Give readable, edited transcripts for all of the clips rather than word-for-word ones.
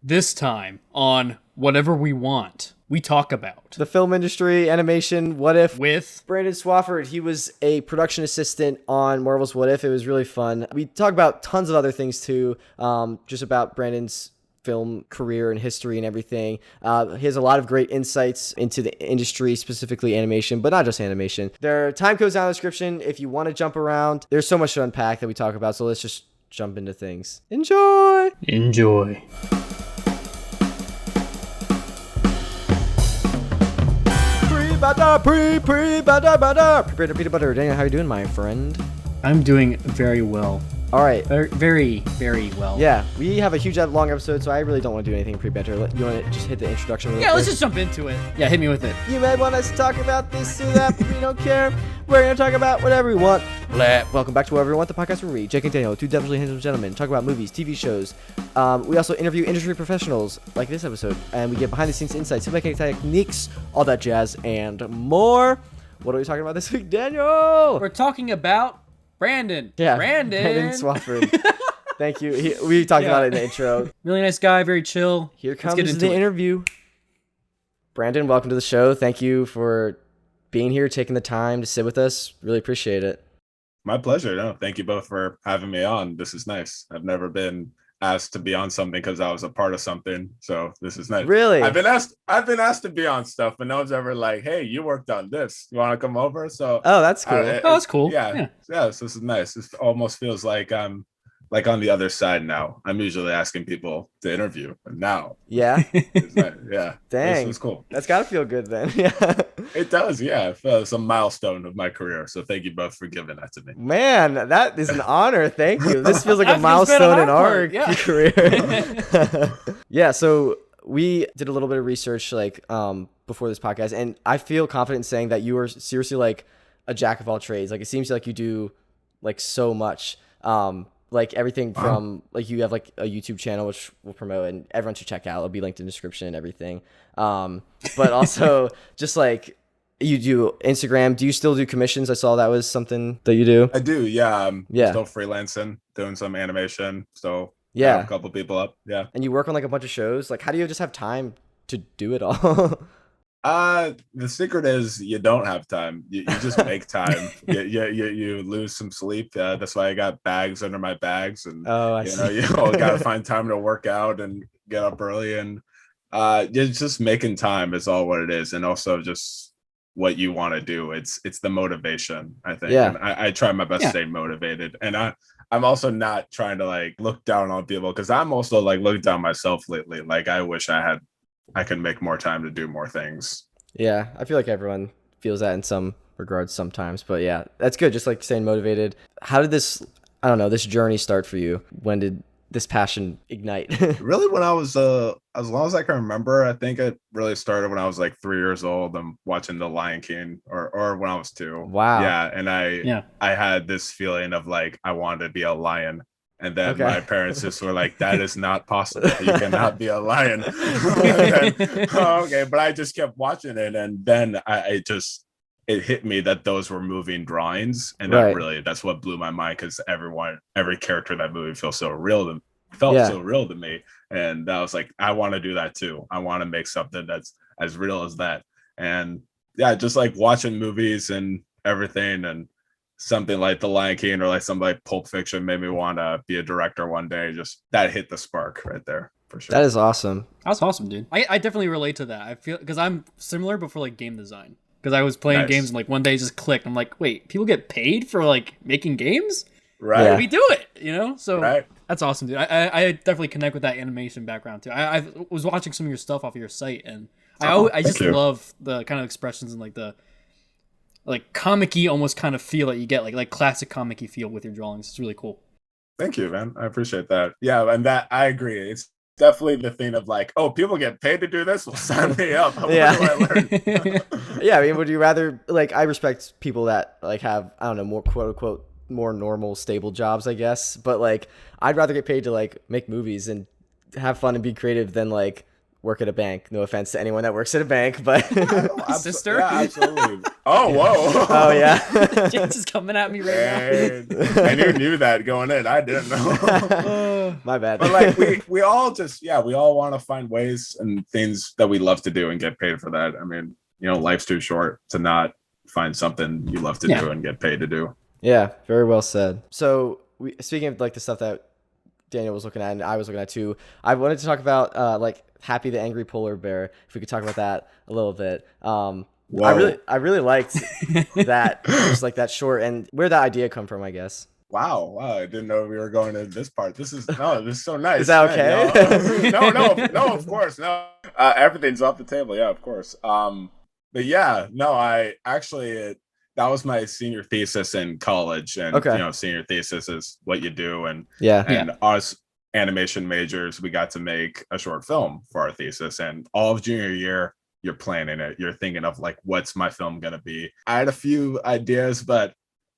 This time on Whatever We Want, we talk about the film industry, animation, What If, with Brandon Swofford. He was a production assistant on Marvel's What If. It was really fun. We talk about tons of other things too, just about Brandon's film career and history and everything. He has a lot of great insights into the industry, specifically animation, but not just animation. There are time codes down in the description if you want to jump around. There's so much to unpack that we talk about, so let's just jump into things. Enjoy! Enjoy. PreBanter, peanut butter. Daniel, how are you doing, my friend? I'm doing very well. All right. Very, very well. Yeah, we have a huge, long episode, so I really don't want to do anything pre-banter. You want to just hit the introduction? Yeah, let's just jump into it. Yeah, hit me with it. You may want us to talk about this or that, but we don't care. We're going to talk about whatever we want. Welcome back to Whatever We Want, the podcast where we, Jake and Daniel, two devilishly handsome gentlemen, talk about movies, TV shows. We also interview industry professionals, like this episode, and we get behind-the-scenes insights, filmmaking techniques, all that jazz, and more. What are we talking about this week, Daniel? We're talking about Brandon. Yeah, Brandon Swofford. Thank you. We talked about it in the intro. Really nice guy, very chill. Here comes the interview. Brandon, welcome to the show. Thank you for being here, taking the time to sit with us. Really appreciate it. My pleasure. No, thank you both for having me on. This is nice. I've never been asked to be on something because I was a part of something, so this is nice. Really? I've been asked to be on stuff, but no one's ever like, hey, you worked on this, you want to come over? So that's cool. That's cool. Yeah, so this is nice. This almost feels like I'm like on the other side now. I'm usually asking people to interview, and now yeah. Yeah, Dang, this is cool. That's gotta feel good then. Yeah, it does. Yeah, it's a milestone of my career, so thank you both for giving that to me. Man, that is an honor. Thank you. This feels like a milestone in our career. Yeah, so we did a little bit of research before this podcast, and I feel confident in saying that you are seriously like a jack of all trades. Like, it seems like you do like so much. Like everything from like you have like a YouTube channel which we'll promote and everyone should check out. It'll be linked in the description and everything. But also just like you do Instagram. Do you still do commissions? I saw that was something that you do. I do, yeah. Yeah. Still freelancing, doing some animation. So yeah, I have a couple people up. Yeah. And you work on like a bunch of shows. Like, how do you just have time to do it all? The secret is you don't have time. You just make time. You lose some sleep. That's why I got bags under my bags, and you gotta find time to work out and get up early, and just making time is all what it is, and also just what you want to do. It's the motivation, I think. Yeah. And I try my best to stay motivated, and I'm also not trying to like look down on people, because I'm also like looking down myself lately. Like, I wish I could make more time to do more things. Yeah, I feel like everyone feels that in some regards sometimes, but yeah, that's good. Just like staying motivated. How did this journey start for you? When did this passion ignite? Really, when I was as long as I can remember, I think it really started when I was like 3 years old and watching The Lion King, or when I was 2. Wow. Yeah, and I had this feeling of like I wanted to be a lion. And then my parents just were like, that is not possible. You cannot be a lion. Okay. But I just kept watching it. And then it hit me that those were moving drawings. And that's what blew my mind, because every character in that movie felt so real to me. And I was like, I want to do that too. I want to make something that's as real as that. And yeah, just like watching movies and everything, and something like The Lion King or like something like Pulp Fiction made me want to be a director one day. Just that hit the spark right there for sure. That is awesome. That's awesome, dude. I definitely relate to that. I feel, because I'm similar, but for like game design. Because I was playing games and like one day it just clicked. I'm like, wait, people get paid for like making games? Right. Yeah. We do it, So that's awesome, dude. I definitely connect with that animation background too. I was watching some of your stuff off of your site, and I just love the kind of expressions and like the like comic-y almost kind of feel that you get, like classic comic-y feel with your drawings. It's really cool. Thank you, man. I appreciate that. Yeah, and that I agree. It's definitely the thing of like, oh, people get paid to do this? Well, sign me up. Yeah. What do I learn? Yeah, I mean, would you rather, like, I respect people that like have, I don't know, more quote unquote more normal, stable jobs, I guess. But like, I'd rather get paid to like make movies and have fun and be creative than like work at a bank. No offense to anyone that works at a bank, but sister. Yeah, absolutely. Oh, whoa. Oh yeah. James is coming at me right now. And you knew that going in. I didn't know. My bad. But like we all want to find ways and things that we love to do and get paid for that. I mean, life's too short to not find something you love to do and get paid to do. Yeah, very well said. So speaking of like the stuff that Daniel was looking at and I was looking at too, I wanted to talk about like Happy the Angry Polar Bear. If we could talk about that a little bit. I really liked that, just like that short, and where that idea come from, I guess. Wow, I didn't know we were going to this part. This is so nice. Is that okay? No, of course, no. Everything's off the table, yeah, of course. But yeah, no, I actually that was my senior thesis in college, and senior thesis is what you do, and us animation majors, we got to make a short film for our thesis, and all of junior year, you're planning it. You're thinking of like, what's my film gonna be? I had a few ideas, but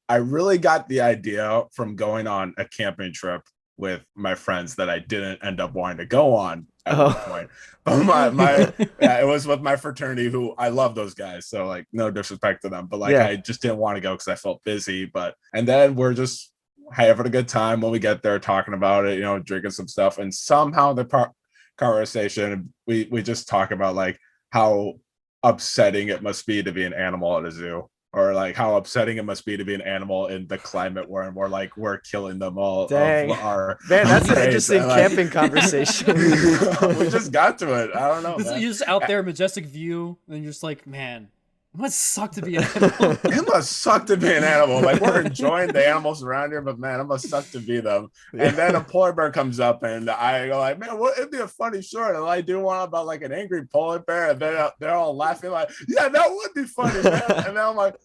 I really got the idea from going on a camping trip with my friends that I didn't end up wanting to go on at one point. But it was with my fraternity, who I love those guys. So like, no disrespect to them, but like, I just didn't want to go because I felt busy. And then we're just having a good time when we get there, talking about it, drinking some stuff. And somehow the conversation, we just talk about like how upsetting it must be to be an animal at a zoo. Or like how upsetting it must be to be an animal in the climate where we're killing them all. Dang. Man, that's an interesting camping conversation. We just got to it. I don't know. You're just out there, majestic view, and you're just like, man, it must suck to be an animal. It must suck to be an animal. Like, we're enjoying the animals around here, but man, it must suck to be them. And then a polar bear comes up, and I go like, man, it'd be a funny short. And I do one about like an angry polar bear, and they're all laughing like, yeah, that would be funny, man. And then I'm like,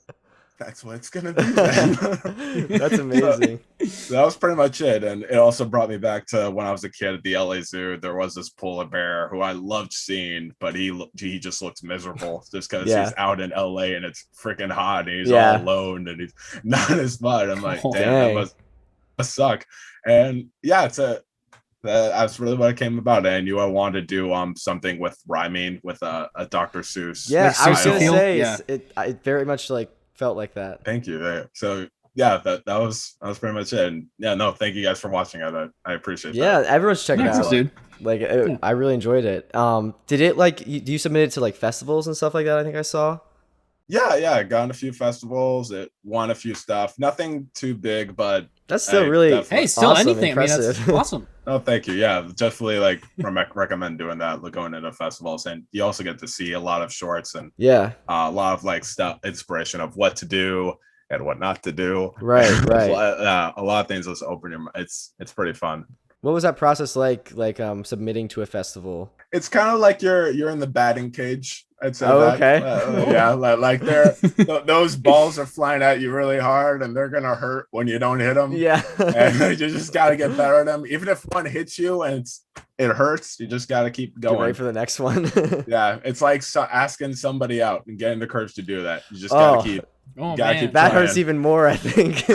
that's what it's gonna be, man. That's amazing. So that was pretty much it. And it also brought me back to when I was a kid at the LA Zoo. There was this polar bear who I loved seeing, but he just looks miserable just because he's out in LA and it's freaking hot and he's all alone and he's not as fun. I'm like, damn, that must suck. And yeah, that's really what it came about. I knew I wanted to do something with rhyming with a Dr. Seuss. Yeah, I was gonna say it very much like felt like that. Thank you. So yeah, that was pretty much it. And yeah, no, thank you guys for watching it. I appreciate that. Yeah, everyone's checking it out, dude. Like I really enjoyed it. Did it like do you submit it to like festivals and stuff like that? I think I saw. Yeah, I got on a few festivals. It won a few stuff. Nothing too big, but that's still really still awesome, anything. Impressive. I mean, that's awesome. Oh, thank you. Yeah, definitely like recommend doing that, going into festivals, and you also get to see a lot of shorts and a lot of like stuff, inspiration of what to do and what not to do. Right. A lot of things just open your mind. It's pretty fun. What was that process like submitting to a festival? It's kind of like you're in the batting cage. I'd say okay. Yeah, like those balls are flying at you really hard, and they're gonna hurt when you don't hit them. Yeah, and you just gotta get better at them. Even if one hits you and it hurts, you just gotta keep going. Get ready for the next one. Yeah, it's like asking somebody out and getting the courage to do that. You just gotta keep. Keep that hurts even more, I think.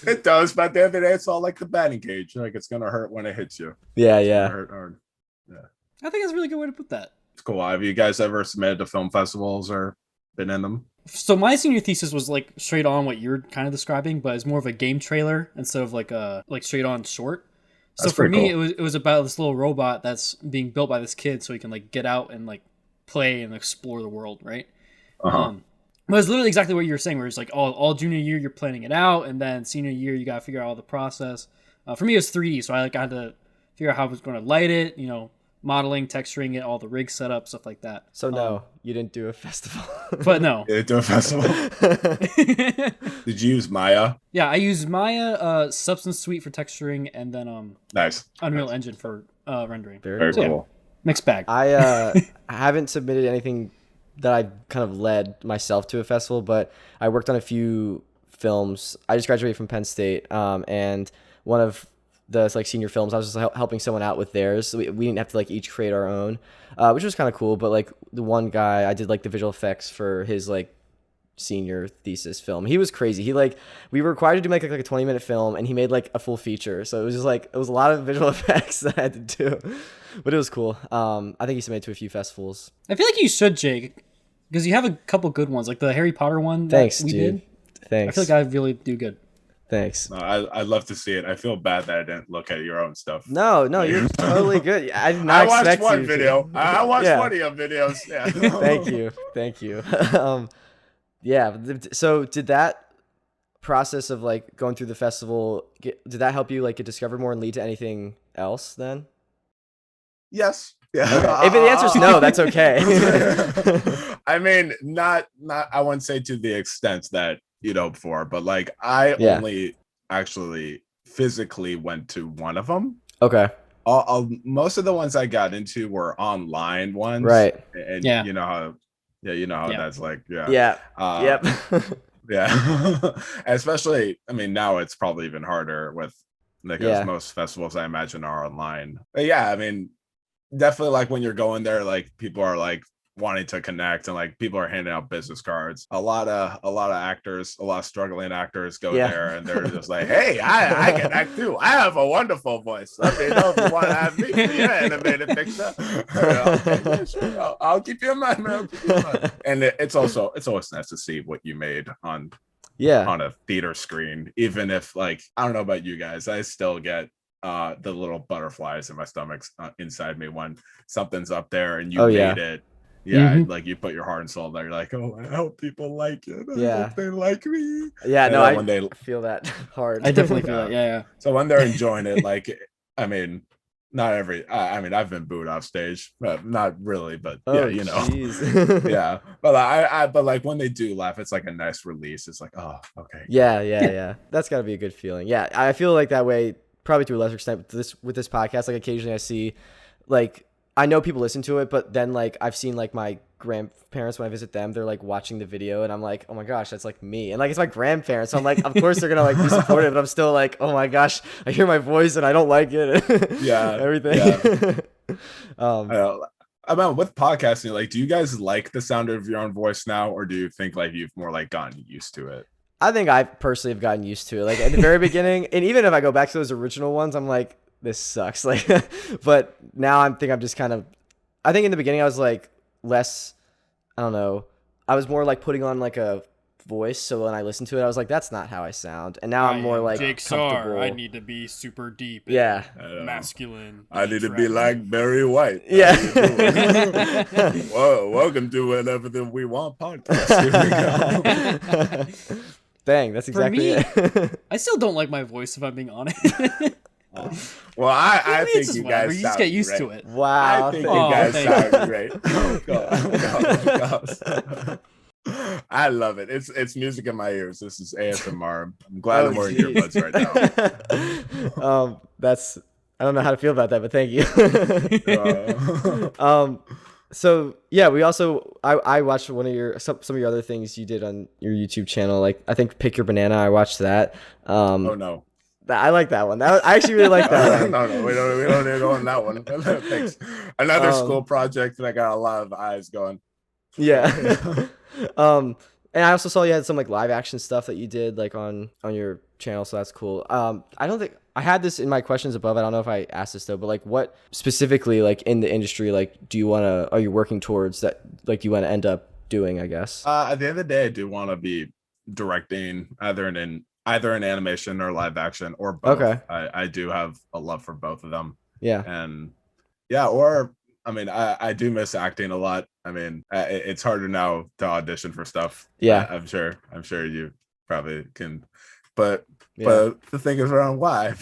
It does, but at the end of the day, it's all like the batting cage. Like, it's gonna hurt when it hits you. Yeah. Hurt hard. Yeah, I think that's a really good way to put that. It's cool. Have you guys ever submitted to film festivals or been in them? So my senior thesis was like straight on what you're kind of describing, but it's more of a game trailer instead of like a straight on short. So that's for me, cool. it was about this little robot that's being built by this kid, so he can like get out and like play and explore the world, right? But it's literally exactly what you were saying, where it's like all junior year you're planning it out, and then senior year you gotta figure out all the process. For me, it was 3D, so I had to figure out how I was going to light it, modeling, texturing it, all the rig setup, stuff like that. So no, you didn't do a festival. But no, you didn't do a festival. Did you use Maya? Yeah, I used Maya, Substance Suite for texturing, and then nice Unreal Engine for rendering. Very cool. Yeah, mixed bag. I haven't submitted anything that I kind of led myself to a festival, but I worked on a few films. I just graduated from Penn State, and one of the like senior films, I was just helping someone out with theirs. So we didn't have to like each create our own, which was kind of cool. But like the one guy, I did like the visual effects for his like senior thesis film. He was crazy. We were required to do like a 20-minute film, and he made like a full feature. So it was just like it was a lot of visual effects that I had to do, but it was cool. I think he submitted to a few festivals. I feel like you should, Jake, because you have a couple good ones, like the Harry Potter one. Thanks, we dude. did. Thanks. I feel like I really do good. Thanks. No, I'd love to see it. I feel bad that I didn't look at your own stuff. No, you're totally good. I did not watched expect one you video. to. I watched one of your videos. Yeah. Thank you. Yeah. So did that process of like going through the festival, did that help you like get discovered more and lead to anything else then? Yes. Yeah. Okay. If the answer's no, that's okay. I mean, not I wouldn't say to the extent that you'd hope for, but like I only actually physically went to one of them. Okay. Most of the ones I got into were online ones. Right. And you know how that's like, yep. Yeah. Especially, I mean, now it's probably even harder with because most festivals I imagine are online. But yeah, I mean, definitely like when you're going there, like people are like wanting to connect and like people are handing out business cards. A lot of actors, a lot of struggling actors go there and they're just like, hey, I can act too. I have a wonderful voice. Let me know if you want to have me. Yeah, animated picture. Okay, sure. I'll keep you in mind, man. And it's always nice to see what you made on a theater screen, even if like I don't know about you guys, I still get the little butterflies in my stomach inside me when something's up there and you made it. Yeah, like you put your heart and soul there. You're like, oh, I hope people like it. I hope they like me. Yeah, and no, I feel that hard. I definitely feel that. Yeah. So when they're enjoying it, like, I mean, not every. I mean, I've been booed off stage, but not really. But you know, yeah. But but like when they do laugh, it's like a nice release. It's like, oh, okay. Yeah. That's got to be a good feeling. Yeah, I feel like that way. Probably to a lesser extent with this podcast. Like occasionally I see, like. I know people listen to it, but then like I've seen like my grandparents when I visit them, they're like watching the video and I'm like, oh my gosh, that's like me. And like it's my grandparents. So I'm like, of course they're gonna like be supportive, but I'm still like, oh my gosh, I hear my voice and I don't like it. Yeah. Everything. Yeah. About with podcasting, like do you guys like the sound of your own voice now, or do you think like you've more like gotten used to it? I think I personally have gotten used to it. Like at the very beginning, and even if I go back to those original ones, I'm like, this sucks. Like, but now I'm just kind of, I think in the beginning I was like less, I don't know. I was more like putting on like a voice. So when I listened to it, I was like, that's not how I sound. And now I'm more like Jake comfortable. I need to be super deep. Yeah. Masculine. I need to be like Barry White. Yeah. Well, welcome to Whatever the We Want podcast. Here we go. Dang, that's exactly it. I still don't like my voice if I'm being honest. Well, I think you guys you just get used to it. Wow. I think you guys sound great. I love it. It's music in my ears. This is ASMR. I'm glad I'm wearing earbuds right now. I don't know how to feel about that, but thank you. So yeah, we also I watched one of your some of your other things you did on your YouTube channel. Like I think Pick Your Banana. I watched that. Oh no. I like that one. I actually really like that one. No, we don't need to go on that one. Thanks. Another school project that I got a lot of eyes going. Yeah. And I also saw you had some like live action stuff that you did like on your channel, so that's cool. I don't think I had this in my questions above. I don't know if I asked this though, but like what specifically like in the industry like are you working towards that like you want to end up doing, I guess? At the end of the day, I do want to be directing either in animation or live action or both. Okay. I do have a love for both of them. Yeah. And yeah, or I mean, I do miss acting a lot. I mean, it's harder now to audition for stuff. Yeah. I'm sure you probably can, but the thing is around why.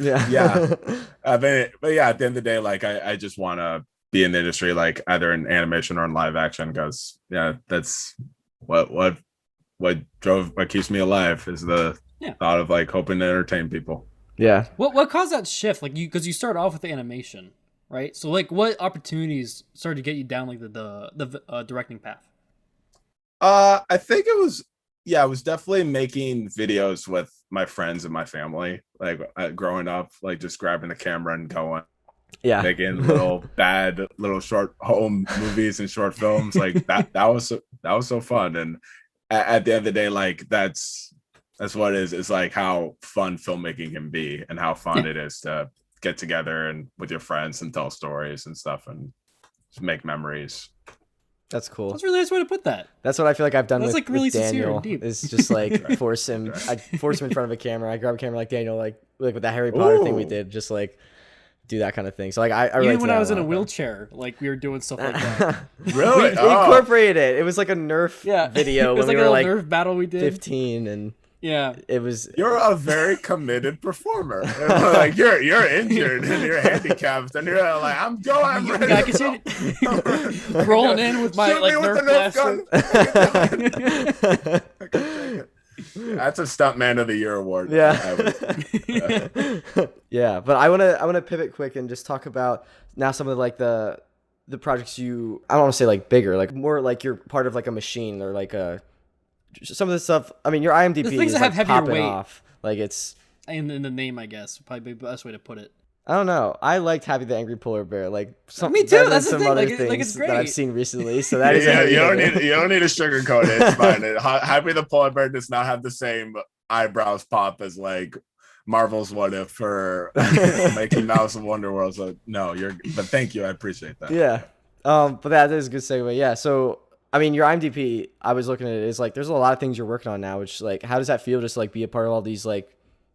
Yeah. But yeah, at the end of the day, like I just want to be in the industry, like either in animation or in live action, because that's what keeps me alive is the thought of like hoping to entertain people. Yeah. What caused that shift? Like because you started off with the animation, right? So like what opportunities started to get you down like the directing path? I think it was definitely making videos with my friends and my family, like growing up, like just grabbing the camera and going. Yeah, making little short home movies and short films like that was so fun. And at the end of the day, like that's what it is. It's like how fun filmmaking can be and how fun it is to get together and with your friends and tell stories and stuff and just make memories. That's cool. That's a really nice way to put that. That's what I feel like I've done That's with, like really with Daniel. sincere and deep. Is just like force him in front of a camera. I grab a camera like Daniel, like with that Harry Potter thing we did, just like do that kind of thing. So like I even when I was in a wheelchair, like we were doing stuff like that. Really? We incorporated it. It was like a Nerf video. It was when like we a were like Nerf battle we did. 15 and it was. You're a very committed performer. Like you're injured and you're handicapped and you're like, I'm going. I'm ready. I can see it rolling in with my like Nerf blaster. That's a Stuntman of the Year award. Yeah. Yeah, but I wanna pivot quick and just talk about now some of like the projects you, I don't want to say like bigger, like more like you're part of like a machine or like some of the stuff. I mean, your IMDb the things is that have like heavier popping weight off. Like it's in the name, I guess, probably the best way to put it. I don't know. I liked Happy the Angry Polar Bear. Like me too. That's some the thing. other like, things it's great. that I've seen recently. So that is you don't need to sugarcoat it. It's fine. Happy the Polar Bear does not have the same eyebrows pop as like Marvel's What If or Mickey Mouse and Wonderworld. So no, but thank you. I appreciate that. Yeah. But that is a good segue. Yeah. So I mean, your IMDb, I was looking at it, is like there's a lot of things you're working on now, which like how does that feel just to like be a part of all these like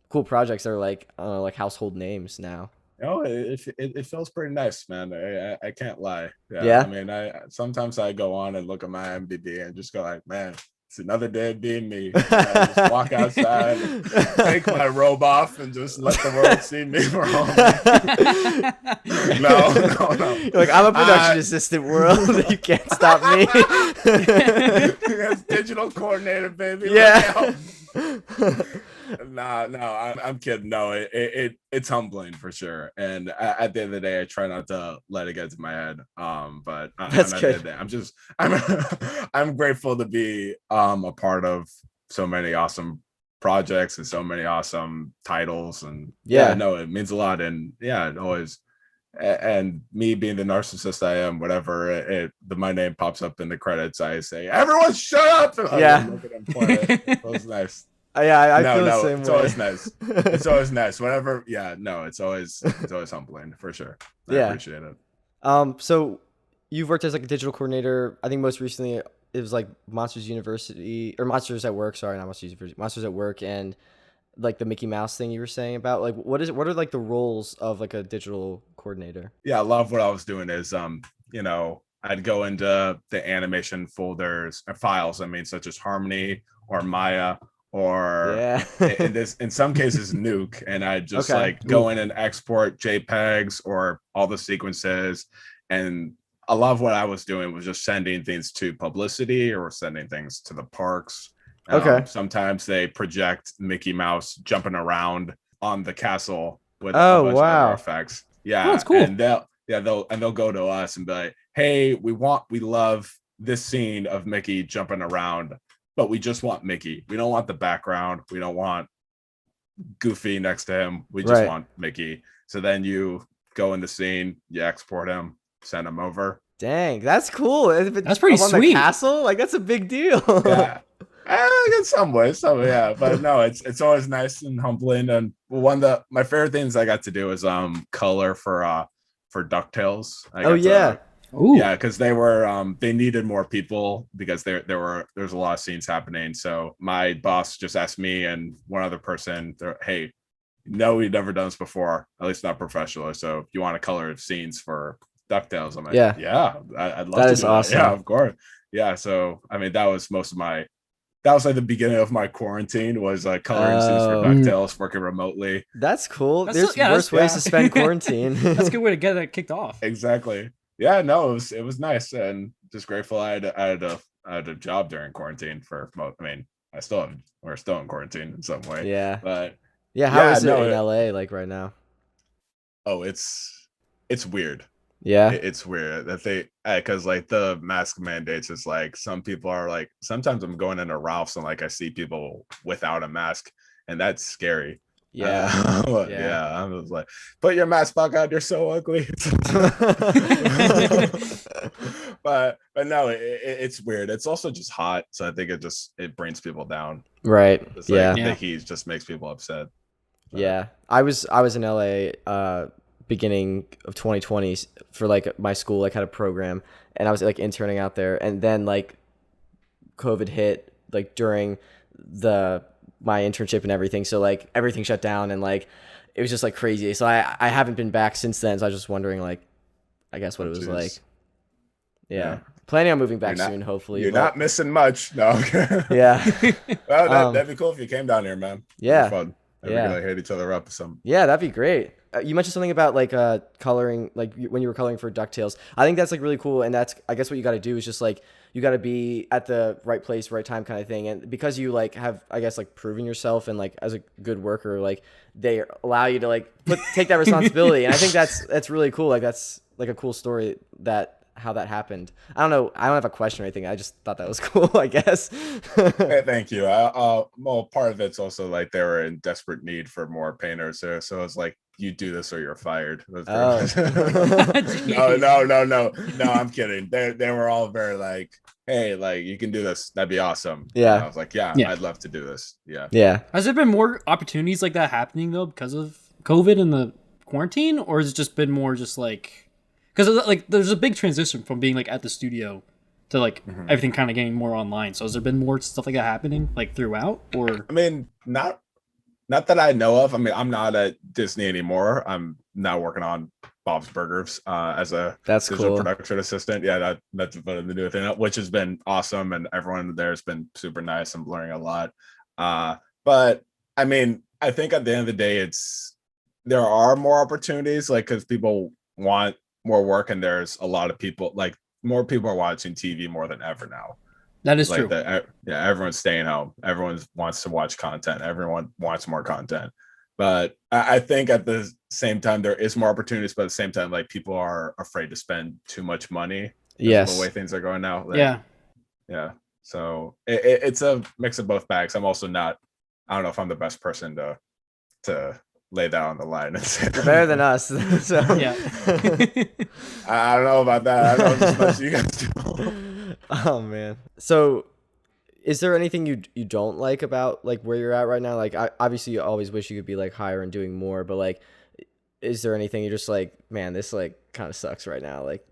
cool projects that are like like household names now? It feels pretty nice, man. I can't lie. Yeah. I mean, sometimes I go on and look at my IMDb and just go like, man, it's another day of being me. I just walk outside, and take my robe off, and just let the world see me for home. No. You're like, I'm a production assistant, world. You can't stop me. That's digital coordinator, baby. Yeah. No, I'm kidding. No, it's humbling for sure. And at the end of the day, I try not to let it get to my head. But that's good. I'm grateful to be a part of so many awesome projects and so many awesome titles. And no, it means a lot. And it always. And me being the narcissist I am, whatever my name pops up in the credits, I say, "Everyone, shut up!" And look at him it was nice. I feel the same way. It's always nice. It's always nice. Whatever. Yeah. No. It's always humbling for sure. I appreciate it. So you've worked as like a digital coordinator. I think most recently it was like Monsters University or Monsters at Work. Sorry, not Monsters University. Monsters at Work and like the Mickey Mouse thing you were saying about. Like, what are like the roles of like a digital coordinator? Yeah, a lot of what I was doing is I'd go into the animation folders or files. I mean, such as Harmony or Maya. Or in some cases Nuke, and I just go in and export JPEGs or all the sequences. And a lot of what I was doing was just sending things to publicity or sending things to the parks. Sometimes they project Mickey Mouse jumping around on the castle with a bunch of other effects. Yeah, that's cool. And they'll go to us and be like, "Hey, we love this scene of Mickey jumping around. But we just want Mickey. We don't want the background. We don't want Goofy next to him. We just want Mickey." So then you go in the scene, you export him, send him over. Dang, that's cool. That's pretty sweet. The castle, like that's a big deal. Yeah, in some ways, but no, it's always nice and humbling. And my favorite things I got to do is color for DuckTales. Yeah, because they needed more people because there's a lot of scenes happening. So my boss just asked me and one other person, "Hey, no, we've never done this before, at least not professionally. So if you want to color scenes for DuckTales," I'm like, I'd love to. That is awesome. Yeah, of course. Yeah, so I mean, that was like the beginning of my quarantine was coloring scenes for DuckTales, working remotely. That's cool. There's worse ways to spend quarantine. That's a good way to get that kicked off. Exactly. Yeah, no, it was nice and just grateful I had a job during quarantine we're still in quarantine in some way. Yeah. But how is it in LA like right now? Oh, it's weird. Yeah. It's weird that because like the mask mandates is like some people are like, sometimes I'm going into Ralph's and like I see people without a mask and that's scary. Yeah. I was like, put your mask back on. You're so ugly. but no, it's weird. It's also just hot, so I think it brings people down. Right. The heat just makes people upset. But. Yeah, I was in LA beginning of 2020 for like my school, like had a program, and I was like interning out there, and then like COVID hit like during my internship and everything, so like everything shut down, and like it was just like crazy. So I haven't been back since then, so I was just wondering like I guess what it was like. Yeah. Planning on moving back soon, hopefully. You're not missing much. No. Yeah. Well, that'd be cool if you came down here, man. Yeah. Fun. Maybe we could like hit each other up or something. Yeah, that'd be great. You mentioned something about like coloring, like when you were coloring for DuckTales. I think that's like really cool, and that's I guess what you got to do is just like you got to be at the right place, right time, kind of thing. And because you like have I guess like proven yourself and like as a good worker, like they allow you to like take that responsibility. And I think that's really cool. Like that's like a cool story how that happened. I don't know. I don't have a question or anything. I just thought that was cool, I guess. Hey, thank you. Well, part of it's also like they were in desperate need for more painters there. So it's like, you do this or you're fired. No, I'm kidding. They were all very like, hey, like you can do this. That'd be awesome. Yeah. And I was like, yeah, I'd love to do this. Yeah. Yeah. Has there been more opportunities like that happening though because of COVID and the quarantine, or has it just been more just like, because like there's a big transition from being like at the studio to like everything kind of getting more online. So has there been more stuff like that happening like throughout, or? I mean, not that I know of. I mean, I'm not at Disney anymore. I'm now working on Bob's Burgers as a cool production assistant. Yeah, that's the new thing, which has been awesome, and everyone there has been super nice. I'm learning a lot. But I mean, I think at the end of the day, there are more opportunities, like because people want more work, and there's a lot of people, like more people are watching TV more than ever now. That is like true. Everyone's staying home. Everyone wants to watch content. Everyone wants more content. But I think at the same time, there is more opportunities, but at the same time, like people are afraid to spend too much money. Yes. The way things are going now. Like, yeah. Yeah. So it's a mix of both bags. I'm also not, I don't know if I'm the best person to lay that on the line and say you're better than us. So. Yeah. I don't know about that. I don't know as much as you guys do. Oh man. So is there anything you don't like about like where you're at right now? Like obviously you always wish you could be like higher and doing more, but like is there anything you're just like, man, this like kind of sucks right now, like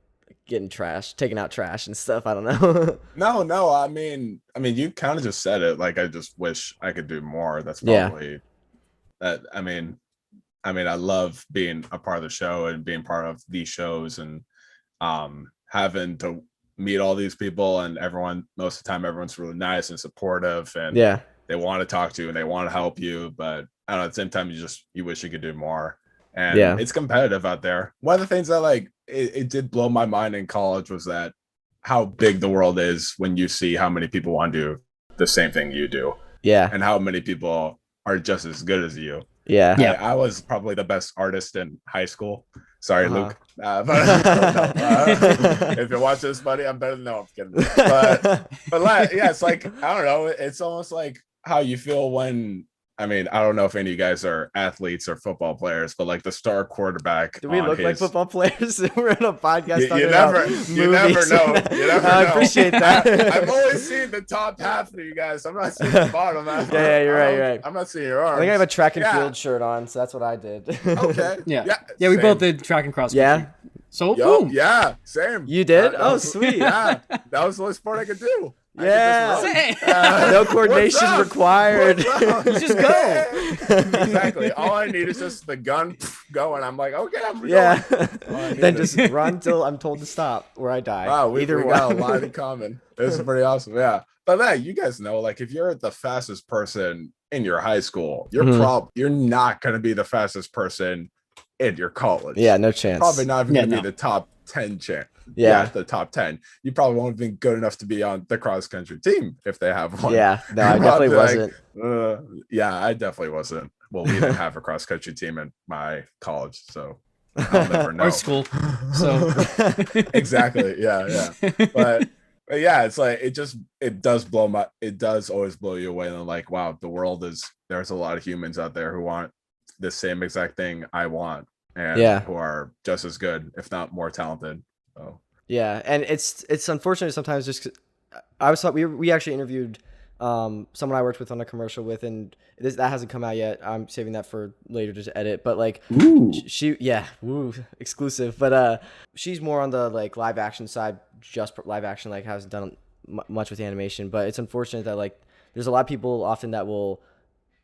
getting taking out trash and stuff? I don't know. No, I mean you kind of just said it. Like I just wish I could do more. That's probably that. I mean I love being a part of the show and being part of these shows, and having to meet all these people, and everyone, most of the time everyone's really nice and supportive, and they want to talk to you and they want to help you, but I don't know, at the same time you wish you could do more, and it's competitive out there. One of the things that like it did blow my mind in college was that how big the world is when you see how many people want to do the same thing you do, and how many people are just as good as you. I was probably the best artist in high school. Sorry, Luke. But if you watch this, buddy, I'm better than I'm kidding. But it's like, I don't know. It's almost like how you feel when, I mean, I don't know if any of you guys are athletes or football players, but like the star quarterback. Do we look like football players? We're in a podcast. You never know. I appreciate that. I've always seen the top half of you guys. I'm not seeing the bottom half. You're right. I'm not seeing your arms. I think I have a track and field shirt on, so that's what I did. Okay. Yeah, we both did track and cross. Yeah. So boom. Yeah, same. You did? Sweet. Yeah, that was the only sport I could do. No coordination required. You just go. Exactly. All I need is just the gun going. I'm like, okay, I'm going. Then just run till I'm told to stop, or I die. Wow, we got a lot in common. This is pretty awesome. Yeah, but you guys know, like, if you're the fastest person in your high school, you're not going to be the fastest person in your college. Yeah, no chance. Probably not even going to be the top 10 chance. The top 10. You probably won't have been good enough to be on the cross country team if they have one. Yeah, no, I definitely wasn't. I definitely wasn't. Well, we didn't have a cross country team in my college, so I'll never know. Our school. So exactly. Yeah. But yeah, it's like it does always blow you away, and like, wow, there's a lot of humans out there who want the same exact thing I want, and who are just as good, if not more talented. So and it's unfortunate sometimes. Just I was thought we actually interviewed someone I worked with on a commercial with, and that hasn't come out yet. I'm saving that for later to edit. But like, exclusive. But she's more on the like live action side, just live action. Like hasn't done much with animation. But it's unfortunate that like there's a lot of people often that will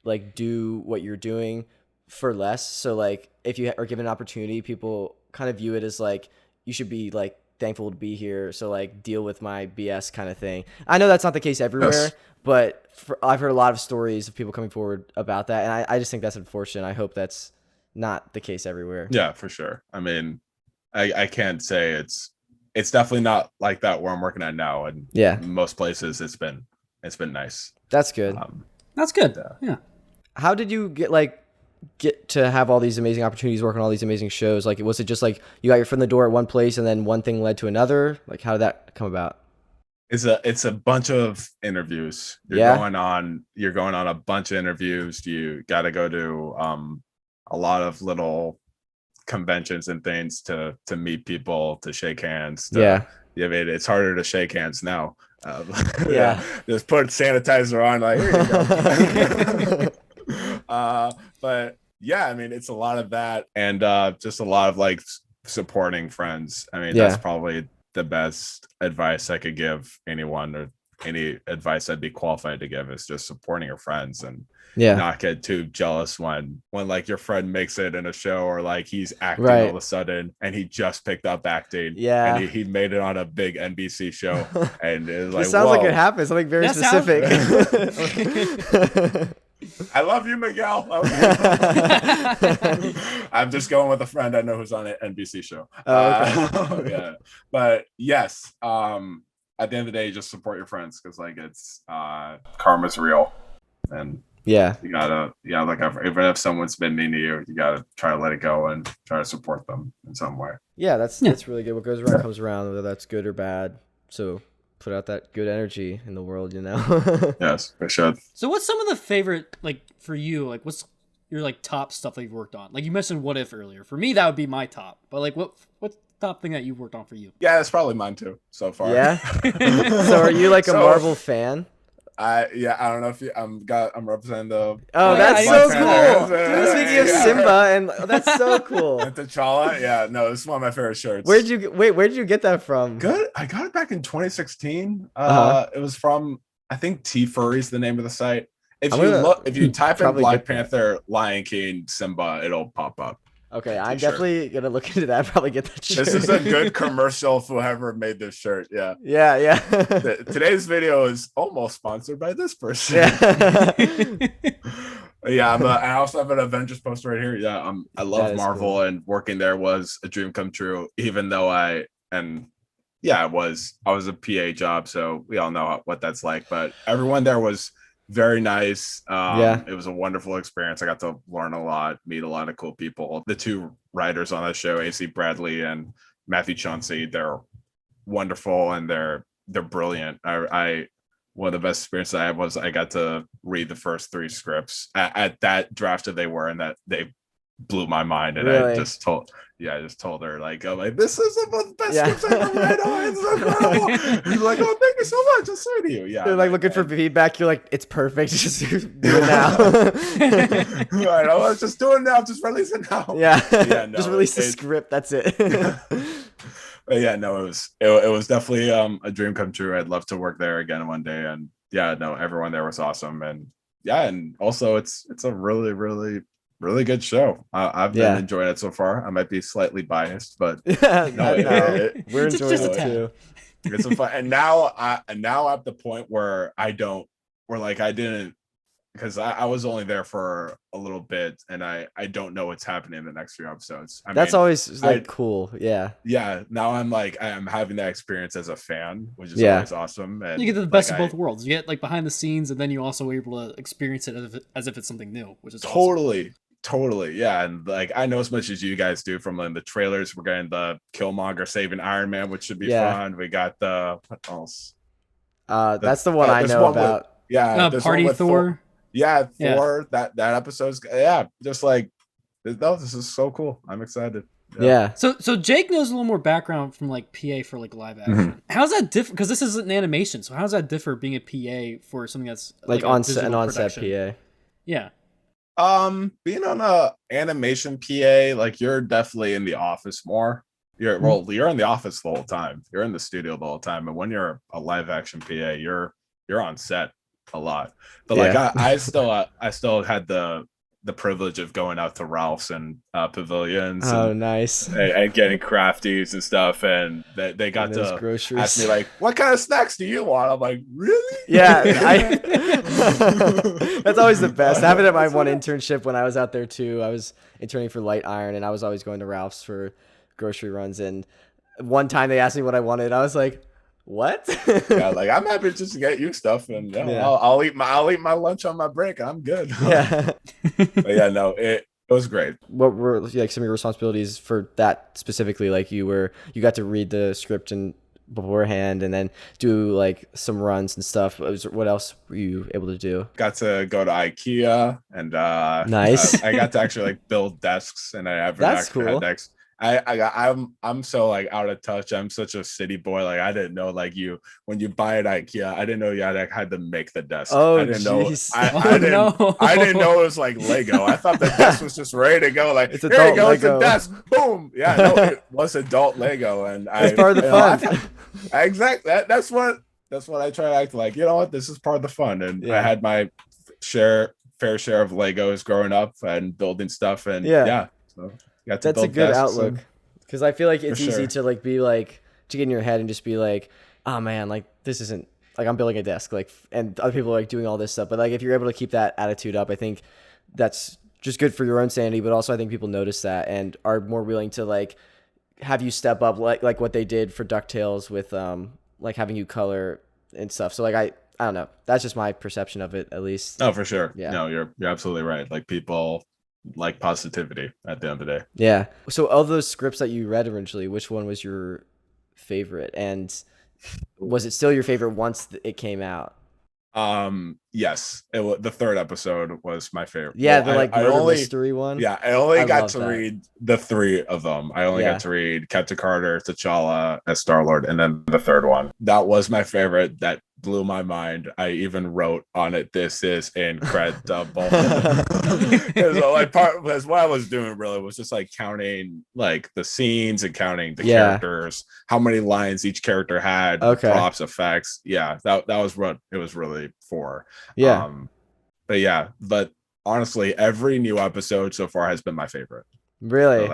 like do what you're doing for less. So like if you are given an opportunity, people kind of view it as like you should be like thankful to be here, so like deal with my BS kind of thing. I know that's not the case everywhere, but I've heard a lot of stories of people coming forward about that, and I just think that's unfortunate. I hope that's not the case everywhere. Yeah, for sure. I mean, I can't say it's definitely not like that where I'm working at now, and most places it's been nice. That's good. That's good. Yeah. How did you get to have all these amazing opportunities, work on all these amazing shows? Like, was it just like you got your foot in the door at one place and then one thing led to another? Like, how did that come about? It's a bunch of interviews. You're going on a bunch of interviews. You got to go to a lot of little conventions and things to meet people, to shake hands. I mean, it's harder to shake hands now. Just put sanitizer on. Like, here you go. But yeah, I mean, it's a lot of that, and just a lot of like supporting friends. I mean, that's probably the best advice I could give anyone, or any advice I'd be qualified to give, is just supporting your friends and not get too jealous when like your friend makes it in a show, or like he's acting all of a sudden and he just picked up acting and he made it on a big NBC show, and it was like, it sounds like it happened, something very specific. I love you, Miguel. I'm just going with a friend I know who's on an NBC show. But yes, at the end of the day, just support your friends, because like it's karma's real, and you gotta like even if someone's been mean to you, you gotta try to let it go and try to support them in some way. That's really good. What goes around comes around, whether that's good or bad. So put out that good energy in the world, you know. Yes, for sure. So what's some of the favorite, like, for you, like, what's your like top stuff that you've worked on? Like, you mentioned What If earlier. For me, that would be my top, but like what's the top thing that you've worked on for you? Yeah, that's probably mine too so far. So are you like a Marvel fan? I don't know if I'm representing the. Oh, that's so cool. Speaking of Simba, and that's so cool. And T'Challa, this is one of my favorite shirts. Where'd you get that from? Good. I got it back in 2016. It was from, I think, T Furry's the name of the site. If you type in Black Panther, Lion King, Simba, it'll pop up. Okay, I'm definitely gonna look into that. Probably get that shirt. This is a good commercial for whoever made this shirt. Yeah. Today's video is almost sponsored by this person. I also have an Avengers poster right here. I love Marvel, cool. And working there was a dream come true. Even though I was a PA job, so we all know what that's like. But everyone there was very nice. It was a wonderful experience. I got to learn a lot, meet a lot of cool people. The two writers on that show, AC Bradley and Matthew Chauncey, they're wonderful, and they're brilliant. I one of the best experiences I had was I got to read the first 3 scripts at that draft that they were, and that they blew my mind. And really? I just told her, like, this is the best scripts I've ever read. Oh, it's incredible. He's like, oh, thank you so much. I'll say to you. Yeah. They're like looking for feedback. You're like, it's perfect. Just do it now. Right. I was just doing it now. Just release it now. Just release the script. That's it. But it was definitely a dream come true. I'd love to work there again one day. And everyone there was awesome. And and also it's a really, really, really good show. I've been enjoying it so far. I might be slightly biased, but we're enjoying it too. It's so fun. And now I'm at the point where I didn't, because I was only there for a little bit, and I don't know what's happening in the next few episodes. That's always cool. Yeah. Now I'm having that experience as a fan, which is always awesome. And you get the best of both worlds. You get like behind the scenes, and then you also are able to experience it as if it's something new, which is totally. Yeah. And like, I know as much as you guys do from the trailers. We're getting the Kilmonger saving Iron Man, which should be fun. We got what else? That's the one I know about. Party Thor. Thor. That episode's just like, this is so cool. I'm excited. Yeah. So Jake knows a little more background from like PA for like live action. Mm-hmm. How's that different? Because this isn't an animation, so how does that differ being a PA for something that's like on an on-set PA? Yeah. Being on a animation PA, like you're definitely in the office more. You're in the office the whole time. You're in the studio the whole time, and when you're a live action PA, you're on set a lot. But like I still had the privilege of going out to Ralph's and pavilions. Oh, nice. And getting crafties and stuff, and they got to groceries. Ask me like, "What kind of snacks do you want?" I'm like, "Really?" Yeah, that's always the best. I happened at my one internship when I was out there too. I was interning for Light Iron, and I was always going to Ralph's for grocery runs. And one time they asked me what I wanted. I was like, "What?" Yeah, like I'm happy just to get you stuff, and I'll eat my lunch on my break. I'm good. Yeah. But yeah, no, it was great. What were like some of your responsibilities for that specifically? Like you got to read the script and beforehand, and then do like some runs and stuff. What else were you able to do? Got to go to IKEA, and nice. I got to actually like build desks, and I have had desks. I'm so like out of touch. I'm such a city boy. Like I didn't know like when you buy at IKEA, I didn't know you had to make the desk. Oh, I didn't geez. know. I didn't know it was like Lego. I thought the desk was just ready to go. Like, here you go, Lego. It's a desk. Boom. Yeah, no, it was adult Lego, and it's part of the fun. Exactly. That's what I try to act like. You know what? This is part of the fun, and I had my fair share of Legos growing up and building stuff, and so. That's a good outlook, because I feel like it's easy to like be like to get in your head and just be like, oh man, like this isn't like I'm building a desk, like, and other people are like doing all this stuff. But like if you're able to keep that attitude up, I think that's just good for your own sanity. But also I think people notice that and are more willing to like have you step up, like what they did for DuckTales with like having you color and stuff. So like I don't know, that's just my perception of it, at least. Oh, for sure. Yeah. No, you're absolutely right. Like people like positivity at the end of the day. Yeah. So of those scripts that you read originally, which one was your favorite, and was it still your favorite once it came out? Yes, the third episode was my favorite. Yeah, the like murder mystery one. Yeah, I only got to read the three of them. I only got to read Captain Carter, T'Challa as Star-Lord, and then the third one. That was my favorite. That blew my mind. I even wrote on it, "This is incredible." Because what I was doing really was just like counting like the scenes and counting the characters, how many lines each character had, props, effects. Yeah, that was what it was really for. Yeah. But honestly, every new episode so far has been my favorite. Really?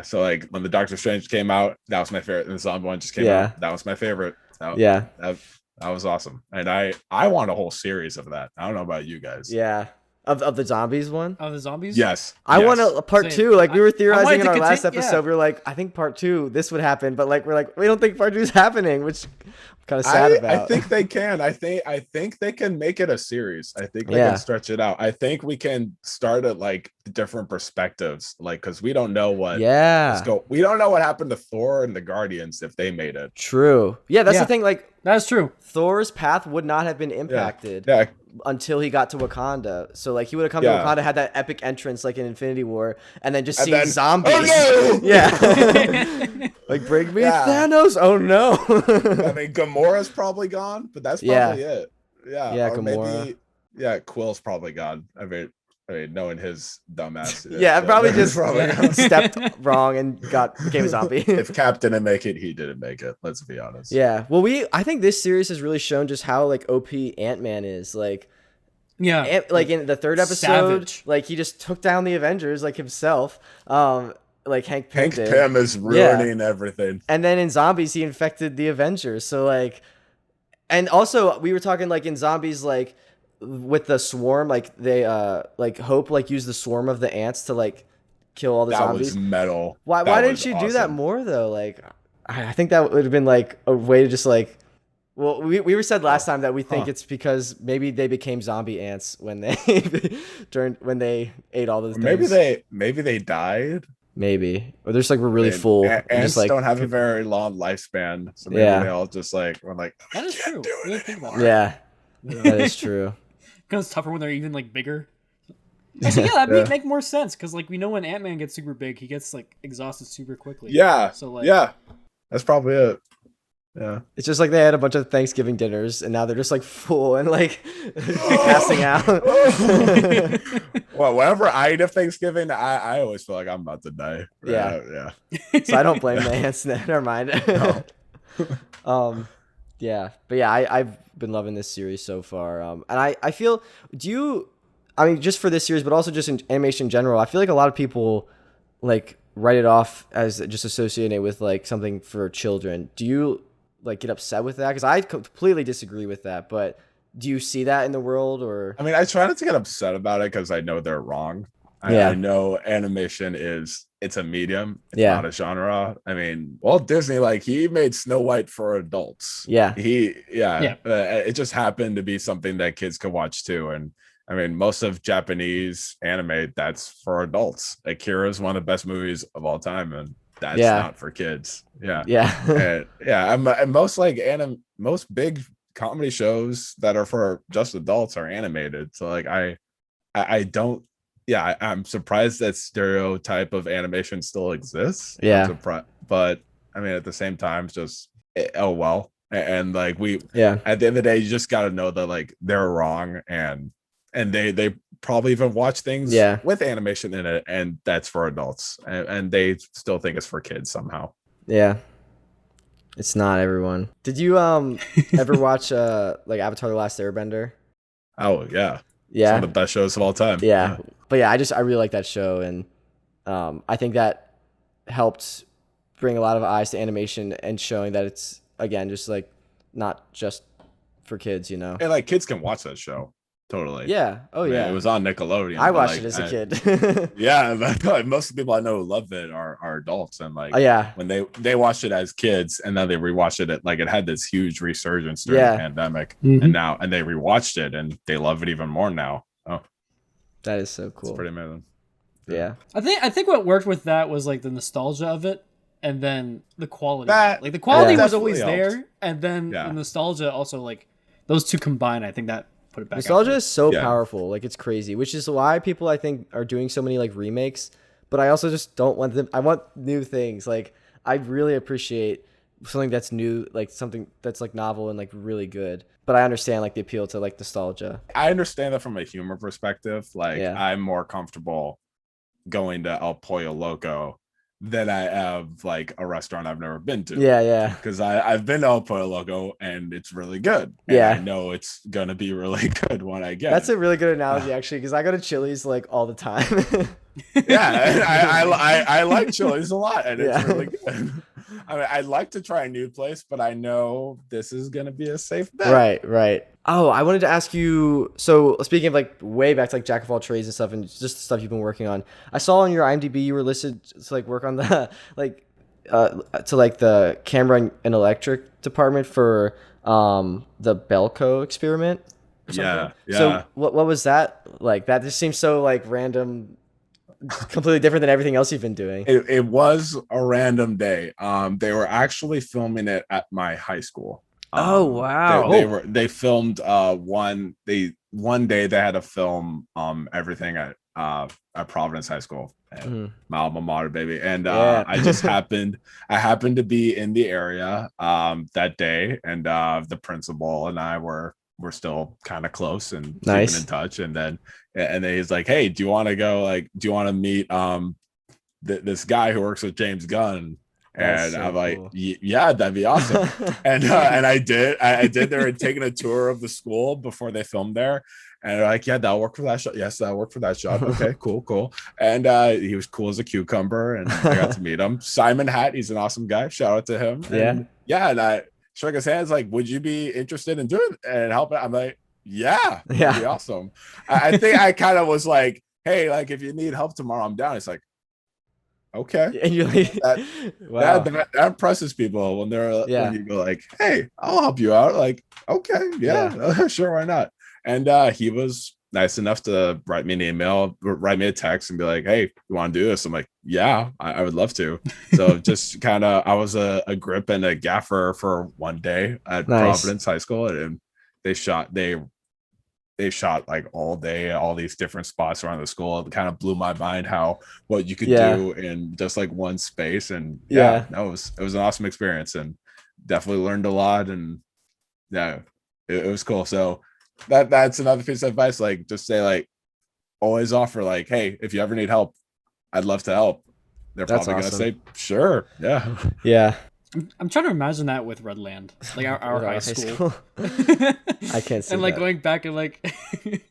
So like when the Doctor Strange came out, that was my favorite. And the zombie one just came out. That was my favorite. That was awesome. And I want a whole series of that. I don't know about you guys. Yeah. Of the zombies one? Of the zombies? Yes. I want a part 2. Like we were theorizing in our last episode. We were like, I think part 2, this would happen. But like, we're like, we don't think part 2 is happening, which I'm kind of sad about. I think they can. I think they can make it a series. I think they can stretch it out. I think we can start at like different perspectives. Like, because we don't know what. We don't know what happened to Thor and the Guardians if they made it. True. Yeah, that's the thing. Like, that's true. Thor's path would not have been impacted. Yeah. Until he got to Wakanda. So like he would have come to Wakanda, had that epic entrance like in Infinity War, and then just seen zombies. Oh, no! Yeah. Like, bring me Thanos. Oh no. I mean, Gamora's probably gone, but that's probably it. Yeah. Yeah, Gamora. Maybe, Quill's probably gone. I mean, knowing his dumbass. I probably just stepped wrong and became a zombie. If Cap didn't make it, he didn't make it. Let's be honest. Yeah. Well, I think this series has really shown just how like OP Ant-Man is. Like, like in the third episode, like he just took down the Avengers like himself. Like Hank Pym is ruining everything. And then in Zombies, he infected the Avengers. So like, and also we were talking like in Zombies, like, with the swarm, like they like Hope like used the swarm of the ants to like kill all the zombies. That was metal. Why didn't you do that more though? Like I think that would have been like a way to just like, well, we were said last time that we think it's because maybe they became zombie ants when they when they ate all those things. Maybe they died. Maybe, or they're just like, we're really full. Ants just, like, don't have a very long lifespan, so maybe they all just like we're like, that is true. Yeah, that is true. Because it's tougher when they're even like bigger. Actually, yeah, that'd make more sense because like we know when Ant-Man gets super big, he gets like exhausted super quickly. Yeah. So like, yeah, that's probably it. Yeah. It's just like they had a bunch of Thanksgiving dinners and now they're just like full and like passing out. Well, whenever I eat of Thanksgiving, I always feel like I'm about to die. Yeah. So I don't blame the ants. Never mind. No. Yeah. But yeah, I've been loving this series so far. And I feel, I mean, just for this series, but also just in animation in general, I feel like a lot of people like write it off as just associating it with like something for children. Do you like get upset with that? Because I completely disagree with that. But do you see that in the world? Or I mean, I try not to get upset about it because I know they're wrong. I know animation it's a medium. It's not a genre. I mean, Walt Disney, like he made Snow White for adults. It just happened to be something that kids could watch too. And I mean, most of Japanese anime, that's for adults. Akira is one of the best movies of all time, and that's not for kids. And most big comedy shows that are for just adults are animated. So like I don't. Yeah, I'm surprised that stereotype of animation still exists. Yeah, but I mean, at the same time, it's just oh well. And like at the end of the day, you just got to know that like they're wrong, and they probably even watch things with animation in it, and that's for adults, and they still think it's for kids somehow. Yeah, it's not everyone. Did you ever watch like Avatar: The Last Airbender? Oh yeah, yeah, some of the best shows of all time. Yeah. But yeah, I really like that show, and I think that helped bring a lot of eyes to animation and showing that it's again just like not just for kids, you know. And like kids can watch that show. Totally. Yeah. Oh, I mean, yeah. It was on Nickelodeon. I watched it as a kid. Yeah. Like, most of the people I know who love it are adults. And like, when they watched it as kids and then they rewatched it, like it had this huge resurgence during the pandemic. Mm-hmm. And they rewatched it and they love it even more now. Oh, that is so cool. It's pretty amazing. Yeah. I think what worked with that was like the nostalgia of it. And then the quality. Like the quality was always there. And then the nostalgia also, like those two combined, I think that put it back. Nostalgia is so powerful. Like it's crazy, which is why people I think are doing so many like remakes. But I also just don't want them. I want new things. Like I really appreciate something that's new, like something that's like novel and like really good. But I understand like the appeal to like nostalgia. I understand that from a humor perspective. Like I'm more comfortable going to El Pollo Loco than I have like a restaurant I've never been to. Yeah. Because I've been to El Pollo Loco and it's really good. And I know it's gonna be really good when I get That's a really good analogy actually, because I go to Chili's like all the time. I like Chili's a lot and it's really good. I mean, I'd like to try a new place, but I know this is gonna be a safe bet. Right. Oh, I wanted to ask you. So speaking of like way back to like jack of all trades and stuff, and just the stuff you've been working on, I saw on your IMDb you were listed to like work on the like to like the camera and electric department for the Belko experiment. Yeah. So what was that like? That just seems so like random. Completely different than everything else you've been doing. It was a random day. They were actually filming it at my high school. Oh wow! They filmed one day they had to film everything at Providence High School, my alma mater, baby. And I happened to be in the area that day, and the principal and I were still kind of close and keeping in touch. And then he's like, "Hey, do you want to meet this guy who works with James Gunn?" And so I'm like, cool. Yeah, that'd be awesome. and I did. They were taking a tour of the school before they filmed there. And they're like, yeah, that'll work for that shot. Yes, that'll work for that shot. Okay, cool. And he was cool as a cucumber. And I got to meet him. Simon Hatt, he's an awesome guy. Shout out to him. And and I shook his hands like, would you be interested in doing it and helping? I'm like, yeah, that'd be awesome. I think I kind of was like, hey, like if you need help tomorrow, I'm down. It's like, okay. And you're like, that impresses people when they're when you go like, hey, I'll help you out. Like, okay, sure, why not? And he was nice enough to write me an email, write me a text, and be like, hey, you want to do this? I'm like, yeah, I would love to. So just kind of, I was a grip and a gaffer for one day at Providence High School, and they they shot like all day, all these different spots around the school. It kind of blew my mind how what you could do in just like one space. And no, it was an awesome experience, and definitely learned a lot. And it was cool. So that's another piece of advice. Like, just say like, always offer like, hey, if you ever need help, I'd love to help. They're probably gonna say, sure, yeah. I'm trying to imagine that with Redland, like our high school. I can't see. And like going back and like,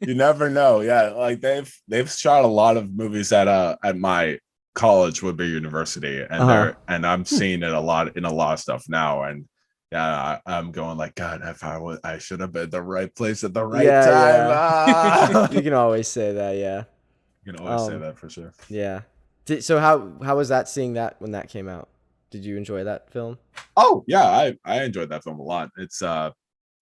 you never know. Yeah, like they've shot a lot of movies at my college, Woodbury University, and and I'm seeing it a lot in a lot of stuff now. And I'm going like, God, if I should have been at the right place at the right time. You can always say that. Yeah, you can always say that for sure. Yeah. So how was that, seeing that when that came out? Did you enjoy that film? Oh yeah, I enjoyed that film a lot. It's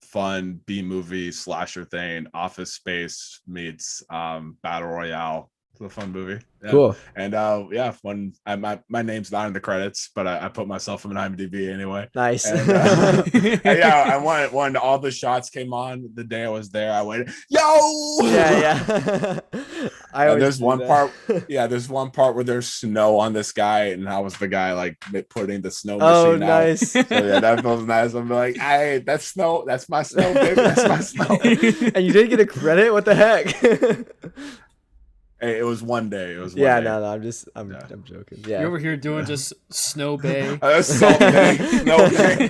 fun B-movie slasher thing. Office Space meets Battle Royale. It's a fun movie. Yeah. Cool. And when my name's not in the credits, but I put myself in IMDb anyway. Nice. And, I when all the shots came on the day I was there, I went, yo. Yeah. There's one part. Yeah, there's one part where there's snow on this guy, and I was the guy like putting the snow machine out. Nice. So that feels nice. I'm like, hey, that's snow. That's my snow, baby. That's my snow. And you didn't get a credit? What the heck? Hey, it was one day. It was one day. No. I'm joking. Yeah. You're over here doing just Snow Bay. Salt Bay. Snow Bay.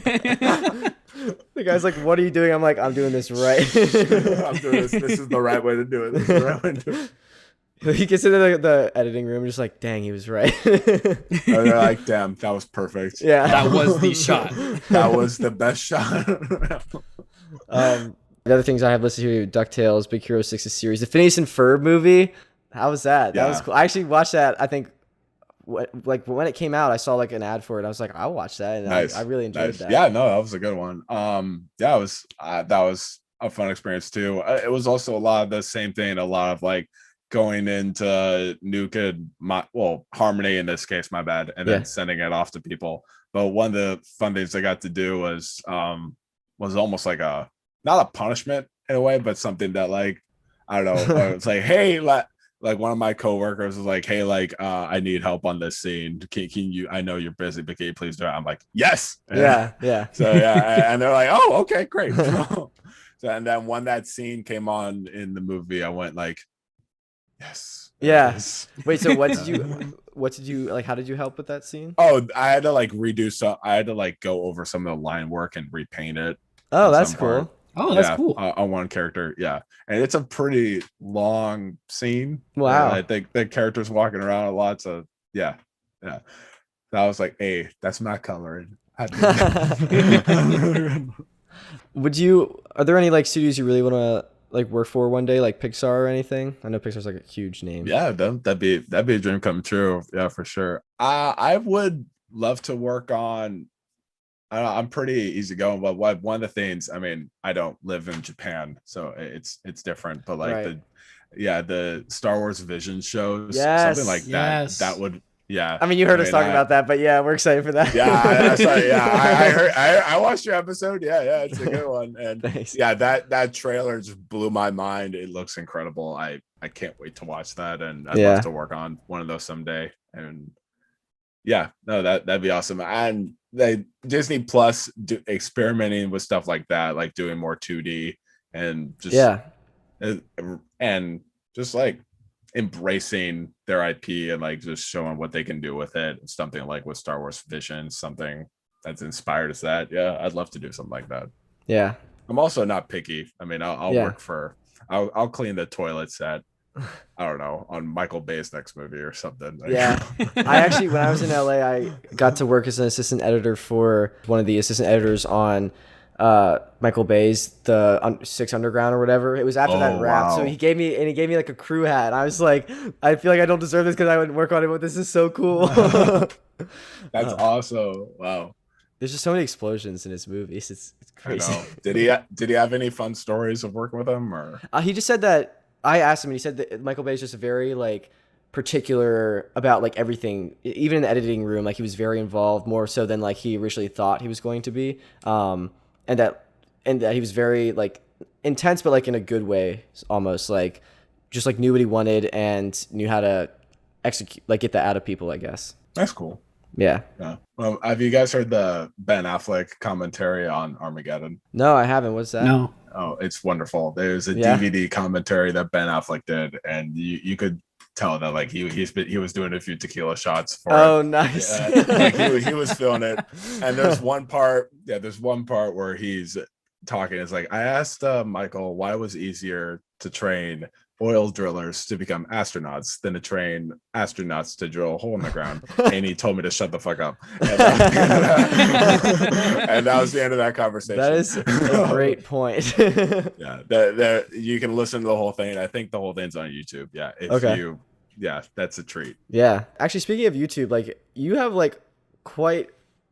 The guy's like, "What are you doing?" I'm like, "I'm doing this right." I'm doing this. This is the right way to do it. This is the right way to do it. He gets into the editing room, just like, "Dang, he was right." They're like, "Damn, that was perfect." Yeah, that was the shot. That was the best shot. The other things I have listed here: DuckTales, Big Hero 6 series, the Phineas and Ferb movie. How was that? That was cool. I actually watched that. I think, like when it came out, I saw like an ad for it. I was like, I'll watch that, and I really enjoyed that. Yeah, no, that was a good one. It was that was a fun experience too. It was also a lot of the same thing. A lot of like going into Harmony in this case, my bad, and then sending it off to people. But one of the fun things I got to do was almost like not a punishment in a way, but something that like, I don't know. It's like, hey, like one of my coworkers was like, hey, like, I need help on this scene. Can you, I know you're busy, but can you please do it? I'm like, yes. Yeah. So and they're like, oh, okay, great. So, and then when that scene came on in the movie, I went like, yes. Yeah. Wait, so what did you like, how did you help with that scene? Oh, I had to like I had to like go over some of the line work and repaint it. Oh, that's cool. Oh, that's cool. On one character, and it's a pretty long scene. Wow. I think the character's walking around a lot, so yeah. So I was like, hey, that's my coloring. Are there any like studios you really want to like work for one day, like Pixar or anything? I know Pixar's like a huge name. Yeah, that'd be a dream come true. Yeah, for sure. I would love to work on. I'm pretty easygoing, but one of the things, I mean, I don't live in Japan, so it's different. But like the Star Wars Vision shows, something like that. That would, I mean, you heard us talk about that, but yeah, we're excited for that. I heard. I watched your episode. Yeah, it's a good one. And thanks. Yeah, that trailer just blew my mind. It looks incredible. I can't wait to watch that, and I'd love to work on one of those someday. And that'd be awesome. And Disney Plus experimenting with stuff like that, like doing more 2D and just and just like embracing their IP and like just showing what they can do with it. Something like with Star Wars Vision, something that's inspired as that. Yeah, I'd love to do something like that. Yeah, I'm also not picky. I mean, I'll work for. I'll clean the toilets at, I don't know, on Michael Bay's next movie or something. Yeah. I actually, when I was in LA, I got to work as an assistant editor for one of the assistant editors on Michael Bay's The Six Underground or whatever. It was after that wrap. Wow. So he gave me like a crew hat. And I was like, I feel like I don't deserve this because I would work on it, but this is so cool. That's awesome. Wow. There's just so many explosions in his movies. It's crazy. Did he have any fun stories of working with him, or? He just said that. I asked him, and he said that Michael Bay is just very like particular about like everything, even in the editing room. Like he was very involved, more so than like he originally thought he was going to be. And that he was very like intense, but like in a good way, almost like just like knew what he wanted and knew how to execute, like get that out of people, I guess. That's cool. Yeah. Well, have you guys heard the Ben Affleck commentary on Armageddon? No, I haven't. What's that? No. Oh, it's wonderful. There's a DVD commentary that Ben Affleck did, and you could tell that like he was doing a few tequila shots for it. Nice. Like he was feeling it. And there's one part where he's talking. It's like, I asked Michael why it was easier to train oil drillers to become astronauts than to train astronauts to drill a hole in the ground, and he told me to shut the fuck up. And that was the end of that conversation. That is a great point. Yeah, that you can listen to the whole thing. I think the whole thing's on YouTube. Yeah, that's a treat. Yeah, actually, speaking of YouTube, like you have like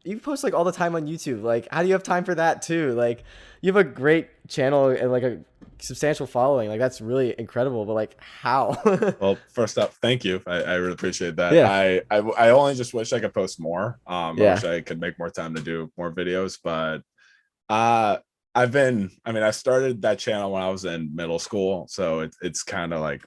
you post like all the time on YouTube. Like, how do you have time for that too? Like, you have a great channel and like a substantial following. Like, that's really incredible. But like, how? Well, first up, thank you. I really appreciate that. Yeah. I only just wish I could post more. I wish I could make more time to do more videos. But I started that channel when I was in middle school, so it's kind of like,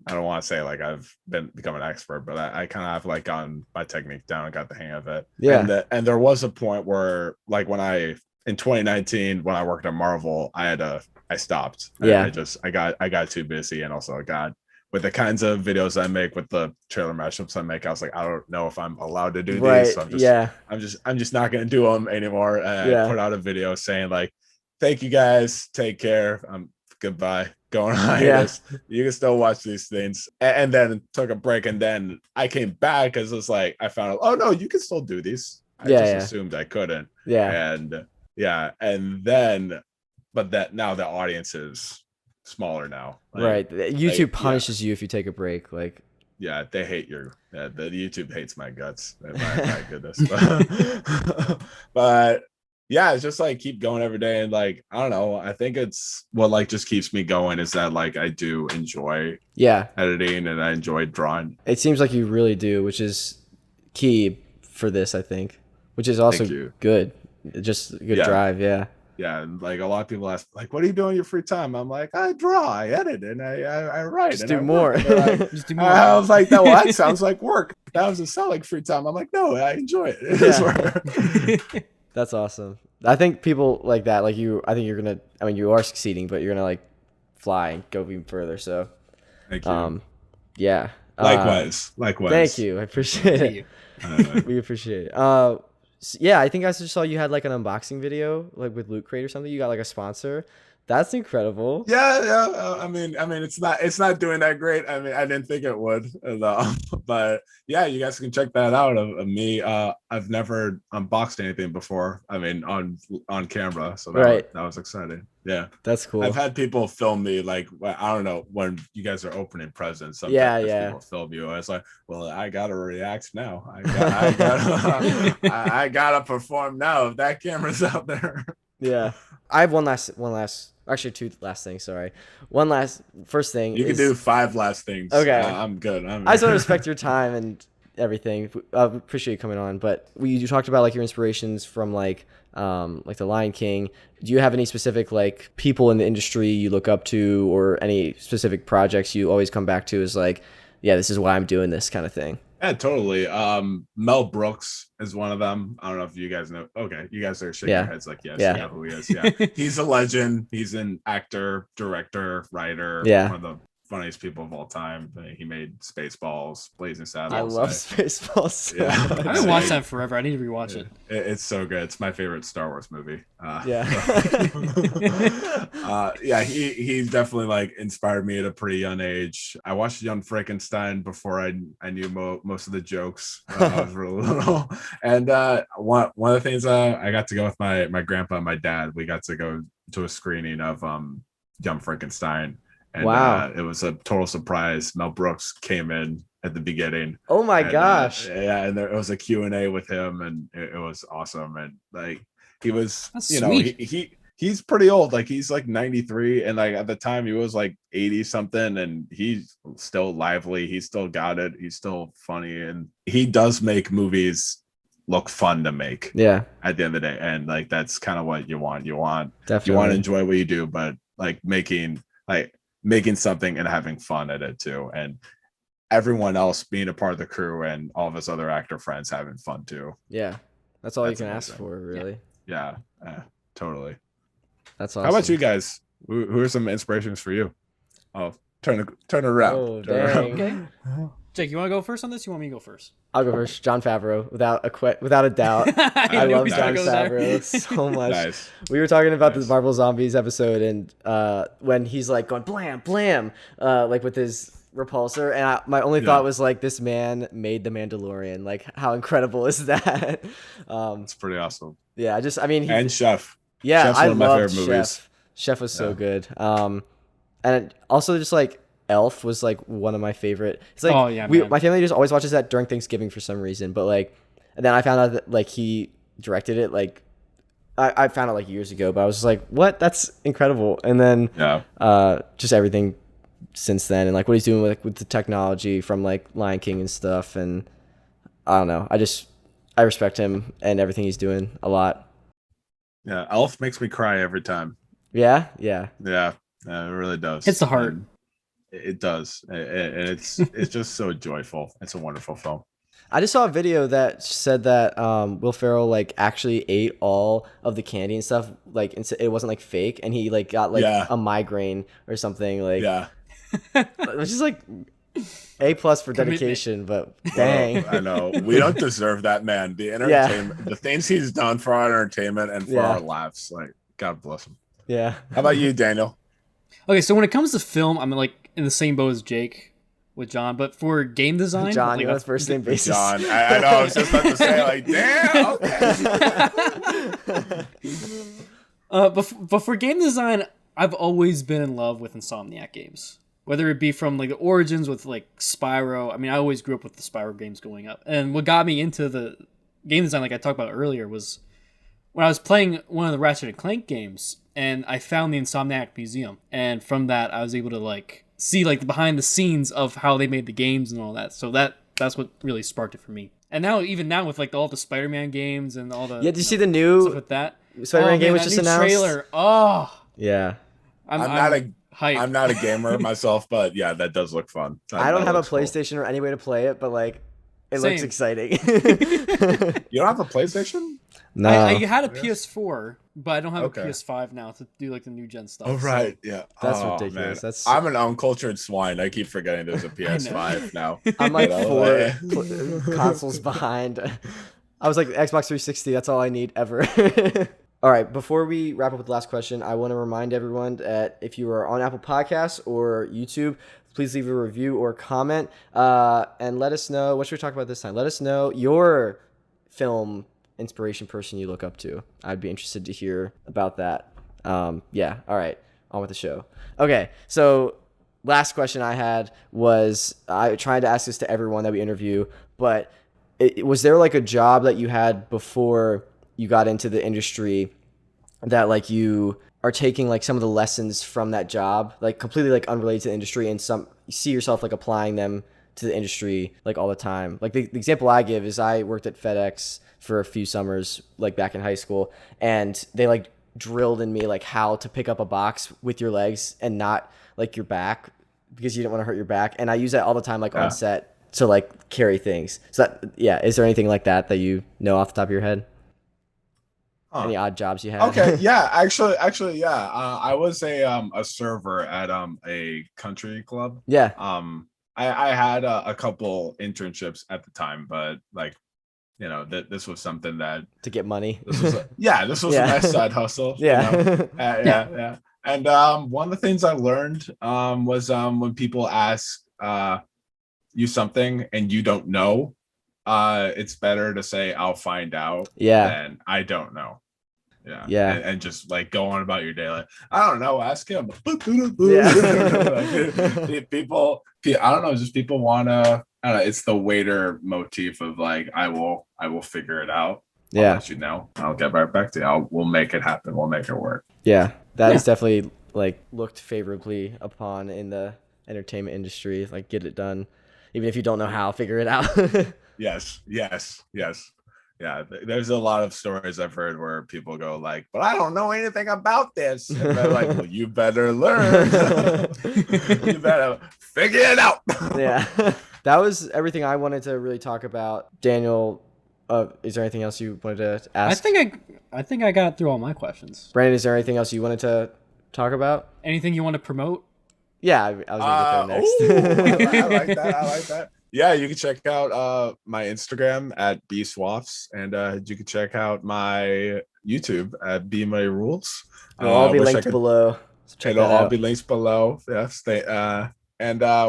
I don't want to say like I've become an expert, but I kind of have like gotten my technique down and got the hang of it. Yeah. And there was a point where like in 2019, when I worked at Marvel, I stopped. Yeah. I got too busy, and also with the kinds of videos I make, with the trailer mashups I make, I was like, I don't know if I'm allowed to do these. So I'm just not going to do them anymore. And I put out a video saying like, thank you guys, take care, goodbye, going on hiatus. You can still watch these things. And then took a break, and then I came back because it's like I found out, oh no, you can still do these. I assumed I couldn't. And then but that now the audience is smaller now. Like, right. YouTube punishes you if you take a break. Like, yeah, they hate the YouTube hates my guts. My goodness. But yeah, it's just like keep going every day. And like, I don't know, I think it's what like just keeps me going is that like I do enjoy editing and I enjoy drawing. It seems like you really do, which is key for this, I think, which is also good. Just a good drive. Yeah, and like a lot of people ask, like, what do you do in your free time? I'm like, I draw, I edit, and I write. Just do more. Like, just do more. I was like, no, that sounds like work. That doesn't sound like free time. I'm like, no, I enjoy it. It is work. That's awesome. I think people like that, like you, I think you're going to, I mean, you are succeeding, but you're going to like fly and go even further. So, thank you. Yeah. Likewise. Thank you. I appreciate it. We appreciate it. Yeah, I think I just saw you had like an unboxing video like with Loot Crate or something. You got like a sponsor. That's incredible. Yeah. I mean, it's not doing that great. I mean, I didn't think it would, but yeah, you guys can check that out of me. I've never unboxed anything before. I mean, on camera, so that was exciting. Yeah, that's cool. I've had people film me, like, I don't know, when you guys are opening presents. Sometimes people film you. It's like, well, I gotta react now. I gotta perform now. If that camera's out there. Yeah, I have one last. Actually, two last things. Sorry. First thing. You can do 5 last things. Okay. I'm good. I just want to respect your time and everything. Appreciate you coming on. But you talked about like your inspirations from like The Lion King. Do you have any specific like people in the industry you look up to, or any specific projects you always come back to as like, yeah, this is why I'm doing this kind of thing? Yeah, totally. Mel Brooks is one of them. I don't know if you guys know. Okay, you guys are shaking your heads like, yes, you know who he is. Yeah, he's a legend. He's an actor, director, writer. One of the funniest people of all time. He made Spaceballs, Blazing Saddles. I love Spaceballs. Yeah, I haven't watched that forever. I need to rewatch it. It's so good. It's my favorite Star Wars movie. He definitely like inspired me at a pretty young age. I watched Young Frankenstein before I knew most of the jokes. I was really little, and one of the things I got to go with my grandpa and my dad. We got to go to a screening of Young Frankenstein. And, wow! It was a total surprise. Mel Brooks came in at the beginning. Oh my gosh! And there was a Q&A with him, and it was awesome. And like he was, he's pretty old. Like he's like 93, and like at the time he was like 80 something, and he's still lively. He still got it. He's still funny, and he does make movies look fun to make. Yeah. At the end of the day, and like that's kind of what you want. You want Definitely. You want to enjoy what you do, but like making something and having fun at it too, and everyone else being a part of the crew and all of his other actor friends having fun too. Yeah, that's all you can ask for, really. Yeah, totally. That's awesome. How about you guys? Who are some inspirations for you? Oh, turn around. Oh, dang. Okay. Jake, you want to go first on this? You want me to go first? I'll go first. Jon Favreau, without a doubt. I love Jon Favreau so much. Nice. We were talking about the Marvel Zombies episode, and when he's like going blam blam, like with his repulsor, and my only thought was like, this man made the Mandalorian. Like, how incredible is that? It's pretty awesome. Yeah, and Chef. Yeah, Chef's one of my favorite movies. Chef. Chef was so good. And also just like Elf was like one of my favorite. It's like my family just always watches that during Thanksgiving for some reason. But like, and then I found out that like he directed it. Like, I found out like years ago, but I was just like, what? That's incredible. And then just everything since then, and like what he's doing with the technology from like Lion King and stuff. And I don't know. I respect him and everything he's doing a lot. Yeah, Elf makes me cry every time. Yeah. It really does. It's the heart. It does. It's just so joyful. It's a wonderful film. I just saw a video that said that Will Ferrell like actually ate all of the candy and stuff. Like it wasn't like fake, and he like got like a migraine or something. Like which is like A+ for dedication, but dang. I know. We don't deserve that man. The entertainment, the things he's done for our entertainment and for our laughs. Like, God bless him. Yeah. How about you, Daniel? Okay, so when it comes to film, I'm like in the same boat as Jake with John, but for game design, John, you know, first name basis. John, I know. I was just about to say, like, damn. Okay. But for game design, I've always been in love with Insomniac games. Whether it be from like the origins with like Spyro. I mean, I always grew up with the Spyro games going up. And what got me into the game design, like I talked about earlier, was when I was playing one of the Ratchet and Clank games, and I found the Insomniac Museum. And from that, I was able to like see like the behind the scenes of how they made the games and all that. So that's what really sparked it for me. And now, even now with like all the Spider-Man games and all the did you see the new stuff with that Spider-Man game was just announced? Trailer. Oh yeah. I'm not a gamer myself, but yeah, that does look fun. I don't have a PlayStation or any way to play it, but like it looks exciting. You don't have a PlayStation? No. I had a PS4, but I don't have a PS5 now to do like the new gen stuff. Oh right, yeah. That's ridiculous. Man. I'm an uncultured swine. I keep forgetting there's a PS5 now. I'm like 4 consoles behind. I was like Xbox 360. That's all I need ever. All right, before we wrap up with the last question, I want to remind everyone that if you are on Apple Podcasts or YouTube, please leave a review or comment and let us know. What should we talk about this time? Let us know your film inspiration person you look up to. I'd be interested to hear about that. Yeah, all right, on with the show. Okay, so last question I had was, I tried to ask this to everyone that we interview, but was there like a job that you had before you got into the industry that like you are taking like some of the lessons from that job, like completely like unrelated to the industry, and you see yourself like applying them to the industry like all the time? Like the example I give is I worked at FedEx for a few summers like back in high school, and they like drilled in me like how to pick up a box with your legs and not like your back, because you didn't want to hurt your back. And I use that all the time like on set to like carry things. So that, is there anything like that you know off the top of your head? Any odd jobs you had? Okay, yeah, actually, yeah. I was a server at a country club. Yeah. I had a couple internships at the time, but like, you know, this was something that to get money. This was a nice side hustle. Yeah. You know? Yeah. And one of the things I learned was when people ask you something and you don't know, it's better to say I'll find out than I don't know. Yeah. And just like go on about your day. Like, I don't know, ask him. People, I don't know, just people want to, I don't know, it's the waiter motif of like, I will figure it out. I'll let you know. I'll get right back to you. We'll make it happen. We'll make it work. Yeah. That is definitely like looked favorably upon in the entertainment industry. Like, get it done. Even if you don't know how, figure it out. Yes. Yeah, there's a lot of stories I've heard where people go like, but I don't know anything about this. And they're like, well, you better learn. You better figure it out. Yeah. That was everything I wanted to really talk about. Daniel, is there anything else you wanted to ask? I think I got through all my questions. Brandon, is there anything else you wanted to talk about? Anything you want to promote? Yeah, I was going to get there next. I like that. Yeah, you can check out my Instagram at bswaffs, and you can check out my YouTube at Be My Rules. It'll all be linked below. So it'll all be linked below. Yes. Well,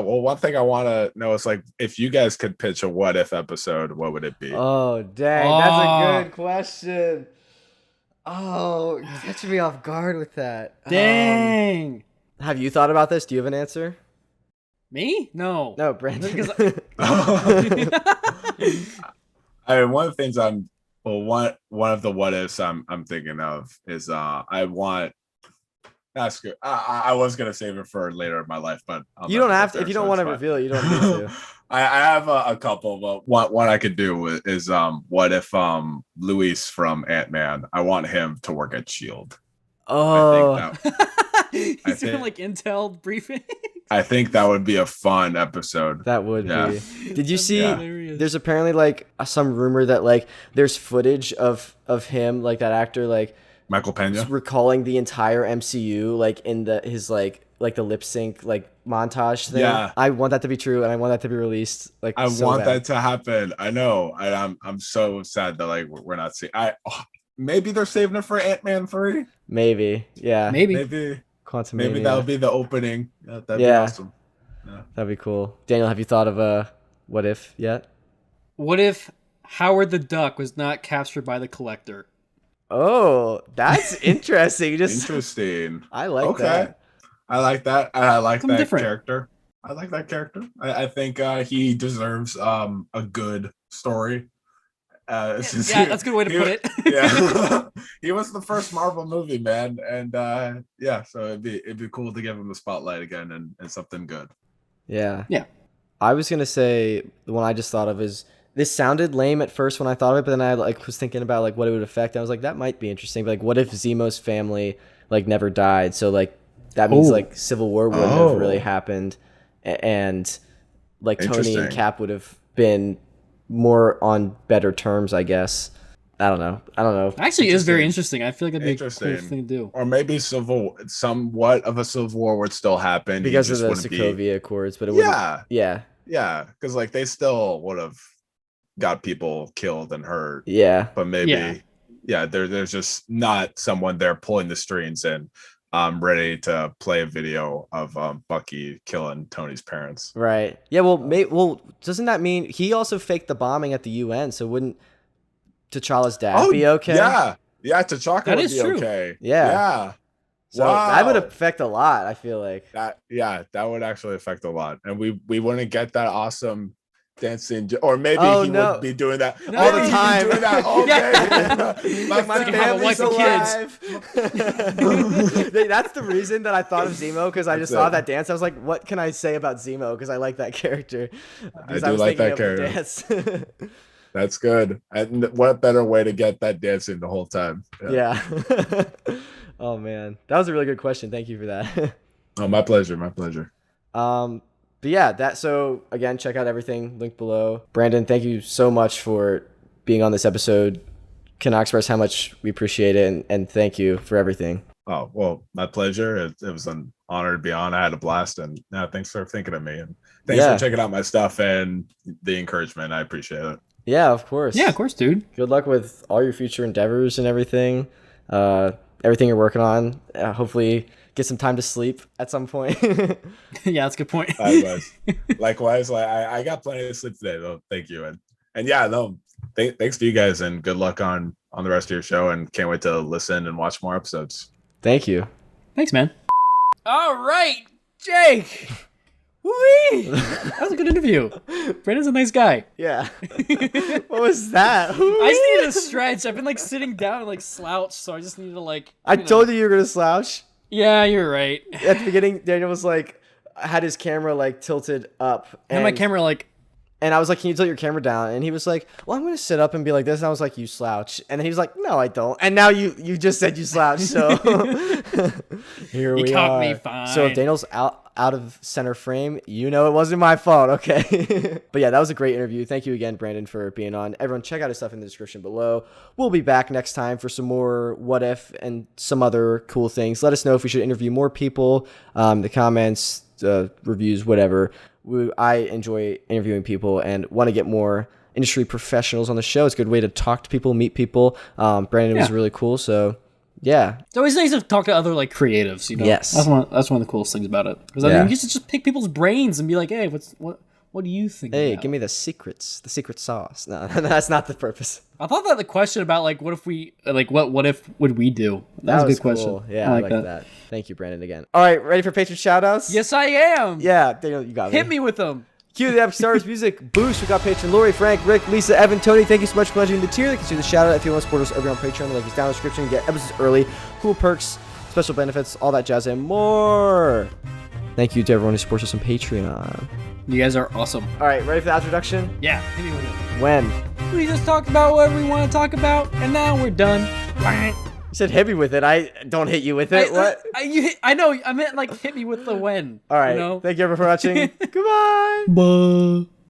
one thing I want to know is like, if you guys could pitch a what if episode, what would it be? Oh, dang, that's a good question. Oh, you're catching me off guard with that. Dang. Have you thought about this? Do you have an answer? Me? No, Brandon. I mean, one of the things one of the what ifs I'm thinking of is I want. That's good. I was gonna save it for later in my life, but you don't have to. If you don't want to reveal it, you don't need to. I have a couple, but what I could do is what if Luis from Ant-Man? I want him to work at SHIELD. Oh, he's doing like intel briefing. I think that would be a fun episode. That would be. Did you see? There's apparently like some rumor that like there's footage of him, like that actor, like Michael Pena, recalling the entire MCU, like in his like the lip sync like montage thing. Yeah, I want that to be true, and I want that to be released. Like I want that to happen. I know. I'm so sad that like we're not seeing. Maybe they're saving it for Ant-Man 3. Maybe. Yeah. Maybe. Quantumania. Maybe that'll be the opening. That'd be awesome. Yeah. That'd be cool. Daniel, have you thought of a what if yet? What if Howard the Duck was not captured by the Collector? Oh, that's interesting. Interesting. I like that. I like that. I like Something that different. character. I like that character. I think he deserves a good story. That's a good way to put it. Yeah, he was the first Marvel movie, man, and so it'd be cool to give him the spotlight again and something good. Yeah. I was gonna say the one I just thought of is this sounded lame at first when I thought of it, but then I like was thinking about like what it would affect. And I was like, that might be interesting. But like, what if Zemo's family like never died? So like that means like Civil War wouldn't have really happened, and like Tony and Cap would have been more on better terms, I guess. I don't know. Actually, it is very interesting. I feel like that'd be a cool thing to do. Or maybe somewhat of a Civil War would still happen because of the Sokovia Accords, but it wouldn't. Yeah, because like they still would have got people killed and hurt. Yeah, but maybe there's just not someone there pulling the strings and ready to play a video of Bucky killing Tony's parents. Right. Yeah. Well, doesn't that mean he also faked the bombing at the UN? So wouldn't T'Challa's dad be okay? Yeah. T'Chaka would be okay. Yeah. So that would affect a lot. I feel like that. Yeah, that would actually affect a lot, and we wouldn't get that awesome dancing, or maybe he would be doing that all the time. Doing that all day. My family's alive. That's the reason that I thought of Zemo, because I just saw that dance. I was like, what can I say about Zemo? Because I like that character. I do like that character. Dance. That's good. And what better way to get that dancing the whole time? Yeah. Oh man, that was a really good question. Thank you for that. Oh, my pleasure. But yeah, so again, check out everything linked below. Brandon, thank you so much for being on this episode. Cannot express how much we appreciate it, and thank you for everything. Oh, well, my pleasure. It was an honor to be on. I had a blast, and thanks for thinking of me, and thanks for checking out my stuff and the encouragement. I appreciate it. Yeah, of course. Yeah, of course, dude. Good luck with all your future endeavors and everything. Everything you're working on. Hopefully get some time to sleep at some point. Yeah, that's a good point. Likewise, I got plenty of sleep today, though. Thank you. Thanks to you guys, and good luck on the rest of your show, and can't wait to listen and watch more episodes. Thank you. Thanks, man. All right, Jake. Whee! That was a good interview. Brandon's a nice guy. Yeah. What was that? I just needed to stretch. I've been like sitting down and like slouched, so I just needed to like. I told you were gonna slouch. Yeah, you're right. At the beginning, Daniel was like, had his camera like tilted up, and my camera like And I was like, can you tilt your camera down? And he was like, well, I'm going to sit up and be like this. And I was like, you slouch. And then he was like, no, I don't. And now you just said you slouch. So here we are. You caught me fine. So if Daniel's out of center frame, you know it wasn't my fault, okay? But yeah, that was a great interview. Thank you again, Brandon, for being on. Everyone, check out his stuff in the description below. We'll be back next time for some more what if and some other cool things. Let us know if we should interview more people, the comments, reviews, whatever. I enjoy interviewing people and want to get more industry professionals on the show. It's a good way to talk to people, meet people. Brandon was really cool, so yeah. It's always nice to talk to other like creatives, you know. Yes. That's one of the coolest things about it. Because I mean, you get to just pick people's brains and be like, hey, what do you think? Hey, give me the secret sauce. No, that's not the purpose. I thought that the question about like what if we what if would we do? That was a good question. Cool. Yeah, I like that. Thank you, Brandon, again. All right, ready for Patron Shout-Outs? Yes, I am. Yeah, Daniel, you got me. Hit me with them. Cue the Epic Stars music boost. We got Patron Lori, Frank, Rick, Lisa, Evan, Tony. Thank you so much for pledging the tier. You can see the shout out if you want to support us over on Patreon. The link is down in the description. You get episodes early, cool perks, special benefits, all that jazz, and more. Thank you to everyone who supports us on Patreon. You guys are awesome. All right, ready for the introduction? Yeah, hit me with it. When? We just talked about what we want to talk about, and now we're done. You said hit me with it. I don't hit you with it. What? I know. I meant like hit me with the when. All right. You know? Thank you everyone for watching. Goodbye. Bye.